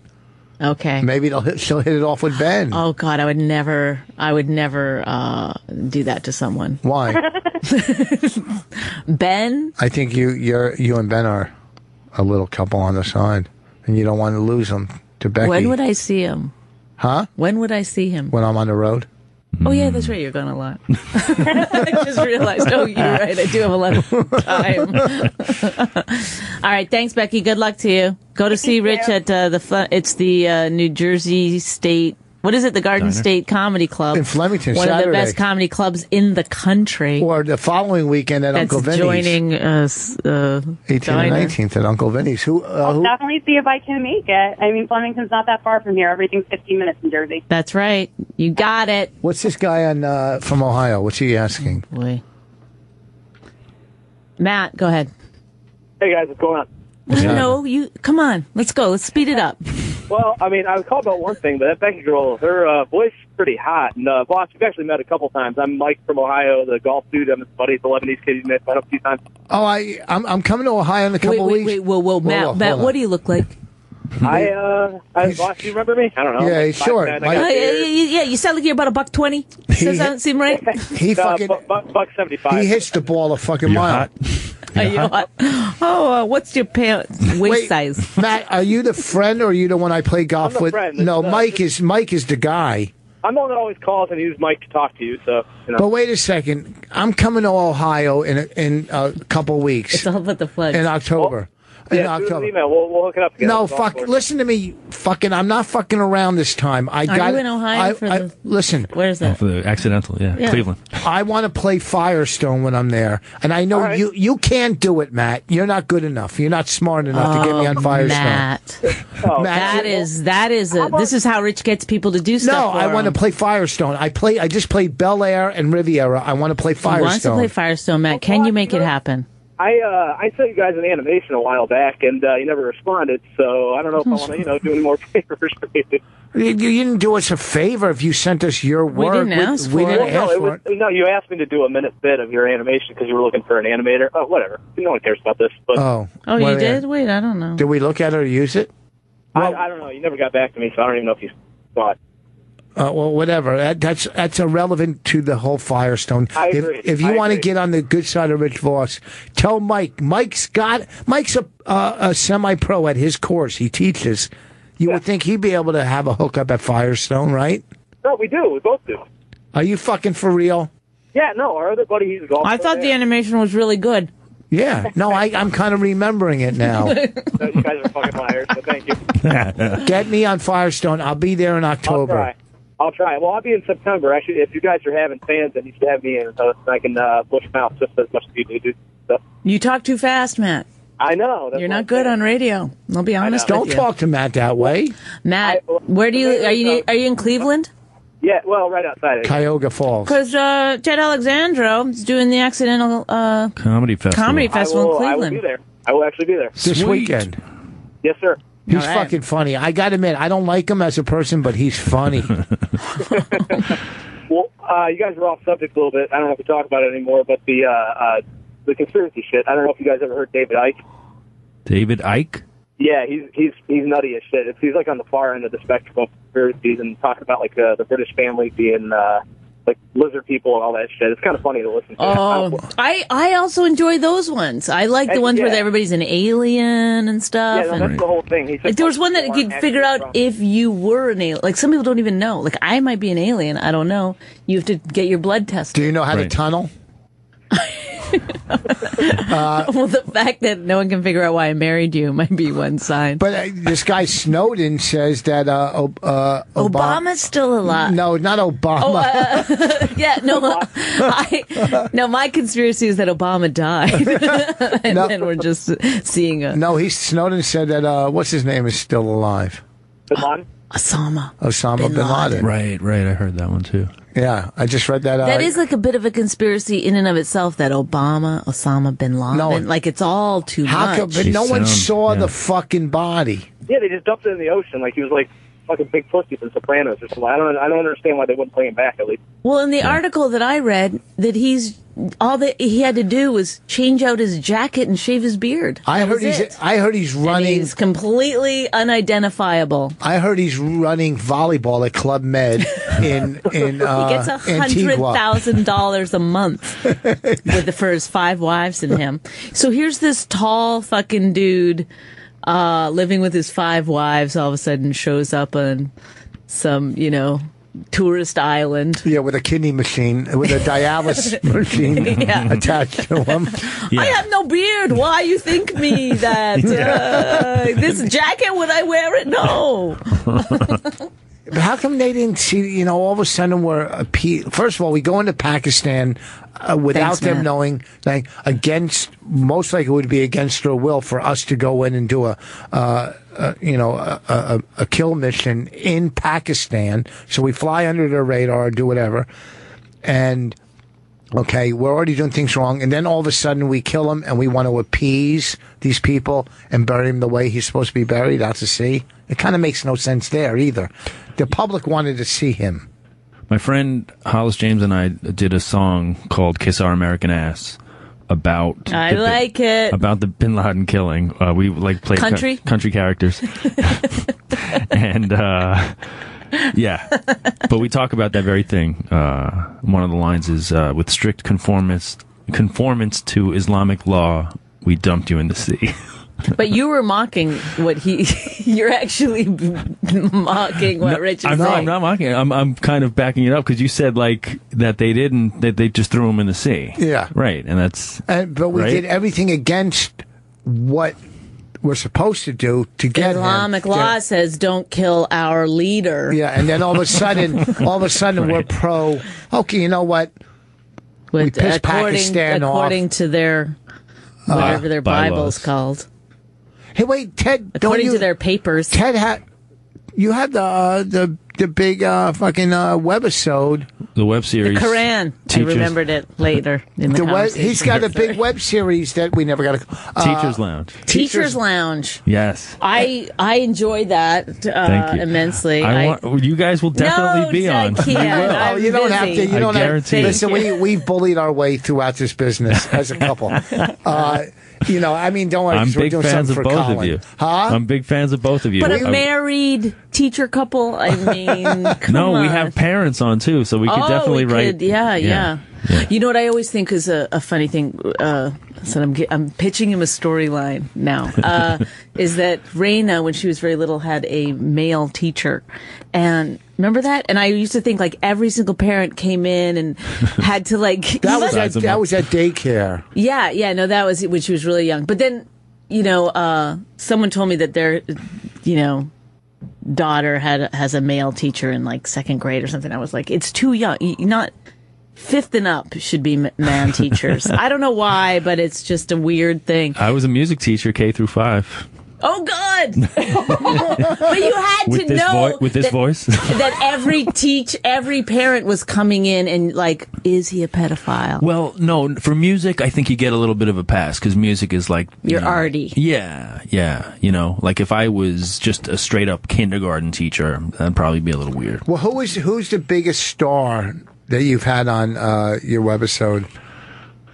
Okay.
Maybe she'll hit it off with Ben.
Oh God, I would never do that to someone.
Why?
Ben?
I think you and Ben are a little couple on the side, and you don't want to lose them to Becky.
When would I see him?
Huh?
When would I see him?
When I'm on the road.
Oh, yeah, that's right. You're gone a lot. I just realized. Oh, you're right. I do have a lot of time. All right. Thanks, Becky. Good luck to you. Go to see Rich at the New Jersey State. What is it? The Garden State Comedy Club.
In Flemington,
One
Saturday.
of the best comedy clubs in the country.
Or the following weekend at Uncle Vinny's.
Joining us.
18th and 19th at Uncle Vinny's.
I'll definitely see if I can make it. I mean, Flemington's not that far from here. Everything's 15 minutes in Jersey.
That's right. You got it.
What's this guy from Ohio? What's he asking?
Boy. Matt, go ahead.
Hey, guys. What's going on?
No, come on. Let's go. Let's speed it up.
Well, I mean, I was called about one thing, but that Becky girl, her voice is pretty hot. And, boss, we've actually met a couple times. I'm Mike from Ohio, the golf dude. I'm his buddy, the Lebanese kid. He's met a few times.
Oh, I'm coming to Ohio in a couple weeks.
Wait, whoa, Matt, what do you look like?
Boss, do you remember me? I don't know.
Yeah, he's short.
Yeah, you sound like you're about $120. Does that seem right?
He fucking
$1.75.
He hits the ball a fucking mile.
Are you hot? What's your waist size?
Matt, are you the friend or are you the one I play golf
I'm the
with?
friend.
No, Mike is the guy.
I'm the one that always calls and uses Mike to talk to you. So,
But wait a second, I'm coming to Ohio in a couple weeks.
It's all about the flags.
In October. in
Yeah,
October.
email. We'll hook it up again.
No, listen to me. I'm not fucking around this time.
Are you in Ohio
listen.
Where's that?
For the accidental, yeah. Cleveland.
I want to play Firestone when I'm there, and I know you can't do it, Matt. You're not good enough. You're not smart enough to get me on Firestone.
Matt.
Matt,
this is how Rich gets people to do stuff.
No, I want to play Firestone. I just played Bel Air and Riviera. I want to play Firestone.
He wants to play Firestone, Matt. Can you make it happen?
I sent you guys an animation a while back, and you never responded. So I don't know if I want to, do any more favors for you.
You didn't do us a favor if you sent us your work.
We didn't ask for it.
No, you asked me to do a minute bit of your animation because you were looking for an animator. Oh, whatever. No one cares about this. But
you did? Wait, I don't know.
Did we look at it or use it?
Well, I don't know. You never got back to me, so I don't even know if you saw it.
Well, whatever. That's irrelevant to the whole Firestone.
I agree.
If you want to get on the good side of Rich Voss, tell Mike. Mike's a semi-pro at his course. He teaches. You would think he'd be able to have a hookup at Firestone, right?
No, we do. We both do.
Are you fucking for real?
Yeah, no. Our other buddy, he's a golfer.
I thought the animation was really good.
Yeah. No, I'm kind of remembering it now.
No, you guys are fucking liars, so thank you.
Get me on Firestone. I'll be there in October.
I'll try. Well, I'll be in September. Actually, if you guys are having fans, then you should have me in so I can push them out just as much as you do. So.
You talk too fast, Matt.
I know.
You're not good on radio. I'll be honest with you.
Don't talk to Matt that way.
Matt, where do you are you in Cleveland?
Yeah, well, right outside of
Cuyahoga Falls.
Because Ted Alexandro is doing the accidental
comedy festival.
in Cleveland.
I will be there. I will actually be there
this weekend.
Yes, sir.
He's fucking funny. I got to admit, I don't like him as a person, but he's funny.
Well, you guys are off subject a little bit. I don't know if we talk about it anymore, but the conspiracy shit. I don't know if you guys ever heard David Icke.
David Icke?
Yeah, he's nutty as shit. He's like on the far end of the spectrum of conspiracies and talking about like the British family being like lizard people and all that shit. It's kind of funny to listen to.
Oh, I also enjoy those ones. I like the ones where everybody's an alien and stuff.
Yeah, no, that's the whole thing.
Like, there was one that you could figure out if you were an alien. Like, some people don't even know. Like, I might be an alien. I don't know. You have to get your blood tested.
Do you know how to tunnel?
Well, the fact that no one can figure out why I married you might be one sign.
But this guy Snowden says that
Obama's still alive.
No, not Obama.
No, my conspiracy is that Obama died, and then we're just seeing a.
No, Snowden said that what's his name is still alive.
Bin Laden?
Osama bin Laden.
Right. I heard that one too.
Yeah, I just read that.
That is like a bit of a conspiracy in and of itself. That Osama bin Laden, like it's all too much.
But no one saw the fucking body.
Yeah, they just dumped it in the ocean like he was like fucking big pussy from Sopranos or something. I don't understand why they wouldn't play him back at least.
Well, in the article that I read, that all that he had to do was change out his jacket and shave his beard.
I heard he's running.
And he's completely unidentifiable.
I heard he's running volleyball at Club Med in
he gets $100,000 a month for his 5 wives and him. So here's this tall fucking dude living with his 5 wives. All of a sudden shows up on some tourist island.
Yeah, with a kidney machine, with a dialysis machine attached to him.
Yeah. I have no beard. Why you think me that? This jacket, would I wear it? No.
But how come they didn't see, all of a sudden first of all, we go into Pakistan without them knowing, like, most likely it would be against their will for us to go in and do a kill mission in Pakistan. So we fly under their radar, do whatever. And, okay, we're already doing things wrong. And then all of a sudden we kill him and we want to appease these people and bury him the way he's supposed to be buried out to sea. It kind of makes no sense there either. The public wanted to see him.
My friend Hollis James and I did a song called Kiss Our American Ass about the Bin Laden killing. We played country characters. And but we talk about that very thing. One of the lines is with strict conformance to Islamic law, we dumped you in the sea.
But you were mocking what you're actually mocking what Rich is saying.
I'm not mocking it. I'm kind of backing it up because you said that they just threw him in the sea.
Yeah.
Right. And that's.
But we did everything against what we're supposed to do to get
Islamic
him.
law says don't kill our leader.
Yeah, and then all of a sudden, we're pro. Okay, you know what? We pissed Pakistan off.
According to their whatever their Bible's called.
Hey, wait, Ted.
According to their papers,
Ted you had the big fucking webisode.
The web series.
The Quran. I remembered it later in the conversation.
He's got a big web series that we never got to...
Teacher's Lounge.
Teacher's Lounge.
Yes.
I enjoy that immensely.
You guys will definitely be on.
I can't.
You don't have to. You don't
guarantee.
have to. Listen, we've bullied our way throughout this business as a couple. I mean, don't worry.
I'm big
doing
fans of
for
both
Colin.
of you.
Huh?
I'm big fans of both of you.
But a married teacher couple, I mean, come on.
We have parents on too, so we could definitely write.
Yeah. You know what I always think is a funny thing. So I'm pitching him a storyline now. Is that Raina, when she was very little, had a male teacher, and remember that? And I used to think like every single parent came in and had to like
that was at daycare.
Yeah. No, that was when she was really young. But then, someone told me that their, daughter has a male teacher in like second grade or something. I was like, it's too young. Not fifth and up should be man teachers. I don't know why, but it's just a weird thing.
I was a music teacher K through 5.
Oh, God! But you had to know
with this voice
that every parent was coming in and like, is he a pedophile?
Well, no. For music, I think you get a little bit of a pass because music is like
you're arty.
Yeah. Like if I was just a straight up kindergarten teacher, that'd probably be a little weird.
Well, who's the biggest star that you've had on your webisode?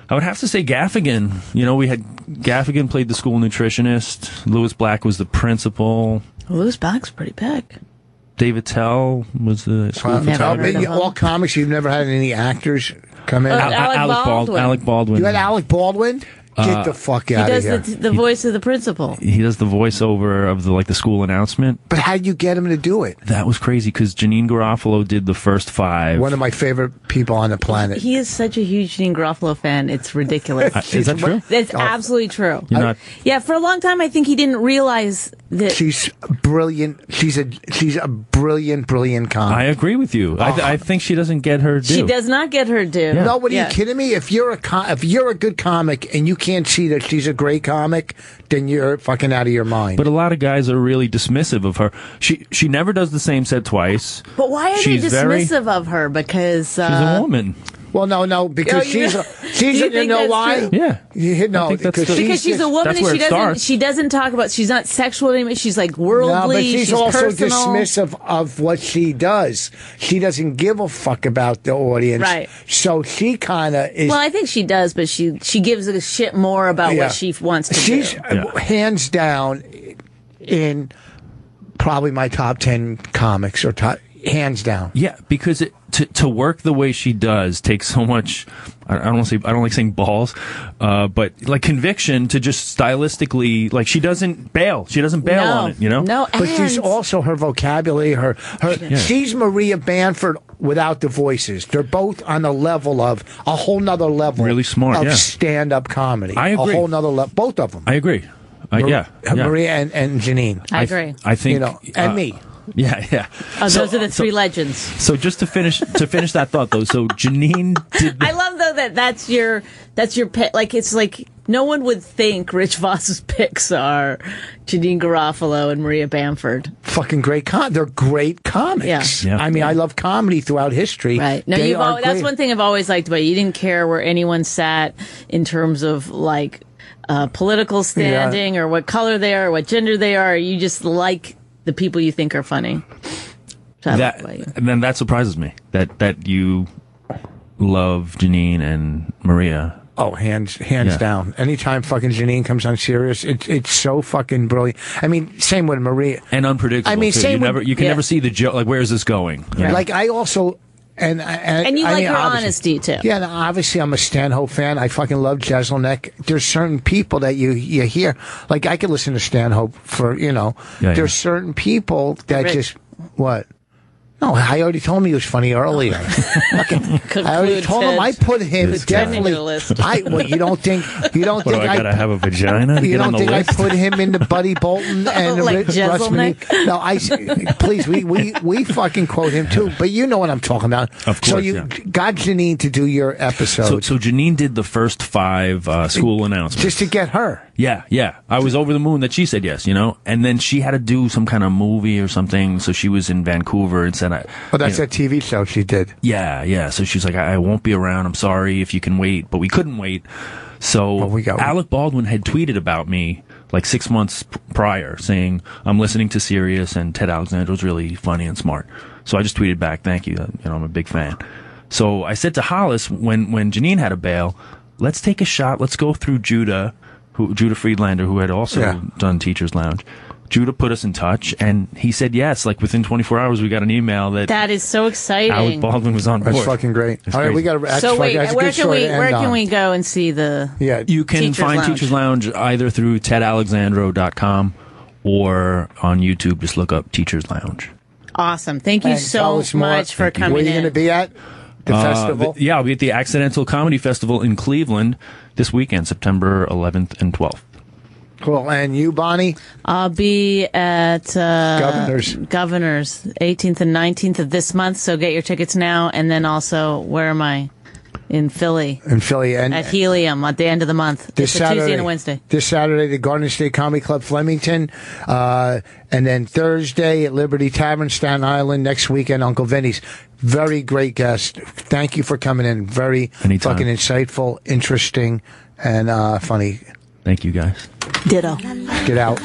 I would have to say Gaffigan. We had Gaffigan played the school nutritionist. Lewis Black was the principal.
Lewis Black's pretty big.
David Tell was the school photographer.
All comics. You've never had any actors come in.
Alec Baldwin.
You had Alec Baldwin. Get the fuck out of here.
He does the voice of the principal.
He does the voiceover of the school announcement.
But how did you get him to do it?
That was crazy because Janine Garofalo did the first 5.
One of my favorite people on the planet.
He is such a huge Janine Garofalo fan. It's ridiculous.
Is that true?
That's absolutely true.
You're not...
Yeah, for a long time I think he didn't realize that
she's brilliant. She's a brilliant comic.
I agree with you. I think she doesn't get her due.
She does not get her due.
Yeah. No, what are you kidding me? If you're a good comic and you can't see that she's a great comic, then you're fucking out of your mind.
But a lot of guys are really dismissive of her. She never does the same set twice.
But why are they dismissive of her? Because
she's a woman.
Well, no, because she's you know why?
True? Yeah.
Because she's a woman and she doesn't talk about, she's not sexual anymore. She's like worldly. No,
but she's also
personal.
dismissive of what she does. She doesn't give a fuck about the audience.
Right.
So she kind of is.
Well, I think she does, but she gives a shit more about what she wants to do.
She's hands down in probably my top 10 comics or hands down.
Yeah, because to work the way she does takes so much. I don't like saying balls, but like conviction to just stylistically, like she doesn't bail. She doesn't bail on it,
No,
but she's also her vocabulary. She's Maria Bamford without the voices. They're both on a level of a whole nother level.
Really smart,
of stand-up comedy.
I agree.
A whole nother level. Both of them.
I agree.
Maria and Janine.
I agree.
I think
and me.
Yeah.
Oh, those are the 3 legends.
So just to finish that thought though, so Janine did.
I love though that's your pick. Like it's like no one would think Rich Voss's picks are Janine Garofalo and Maria Bamford.
Fucking great they're great comics.
Yeah.
I mean, I love comedy throughout history.
Right. No, that's one thing I've always liked about you. You didn't care where anyone sat in terms of like political standing or what color they are or what gender they are. You just like the people you think are funny.
And then that surprises me that you love Janine and Maria.
Oh, hands down. Anytime fucking Janine comes on Sirius, it's so fucking brilliant. I mean, same with Maria.
And unpredictable. I mean, too. You can never see the joke. Like, where is this going?
Right.
Like, I also. And
you like her honesty too.
Yeah, and obviously I'm a Stanhope fan. I fucking love Jeselnik. There's certain people that you hear. Like I could listen to Stanhope for There's certain people that just what. No, I already told him he was funny earlier. I already told him I put him definitely. Well, you don't think
I gotta have a vagina to
you
get
don't
on the
think
list?
I put him into Buddy Bolton and
Like Jezelnik?
No, please, we fucking quote him too. But you know what I'm talking about.
Of course,
so you got Janine to do your episode.
So Janine did the first 5 school announcements
just to get her.
Yeah. I was over the moon that she said yes, and then she had to do some kind of movie or something. So she was in Vancouver and said,
"Oh, that's that TV show she did."
Yeah. So she's like, "I won't be around. I'm sorry if you can wait," but we couldn't wait. So Alec Baldwin had tweeted about me like 6 months prior, saying I'm listening to Sirius and Ted Alexandro's really funny and smart. So I just tweeted back, "Thank you. I'm a big fan." So I said to Hollis when Janine had a bail, let's take a shot. Let's go through Judah Friedlander, who had also done Teachers Lounge. Judah put us in touch, and he said yes. Like within 24 hours, we got an email that
is so exciting.
Alec Baldwin was on board.
That's fucking great. All right, we got to.
So wait, where can we go and see the?
Yeah,
you can find Teachers Lounge either through TedAlexandro.com or on YouTube. Just look up Teachers Lounge.
Awesome! Thank you so much for coming in.
Where are you going to be at? The festival?
I'll be at the Accidental Comedy Festival in Cleveland this weekend, September 11th and 12th.
Cool. And you, Bonnie?
I'll be at
Governors
18th and 19th of this month, so get your tickets now. And then also, where am I? In Philly.
And
at Helium at the end of the month.
This
it's
Saturday,
a Tuesday and a Wednesday.
This Saturday, the Garden State Comedy Club, Flemington. And then Thursday at Liberty Tavern, Staten Island. Next weekend, Uncle Vinny's. Very great guest. Thank you for coming in. Very fucking insightful, interesting, and funny.
Thank you, guys.
Ditto.
Get out.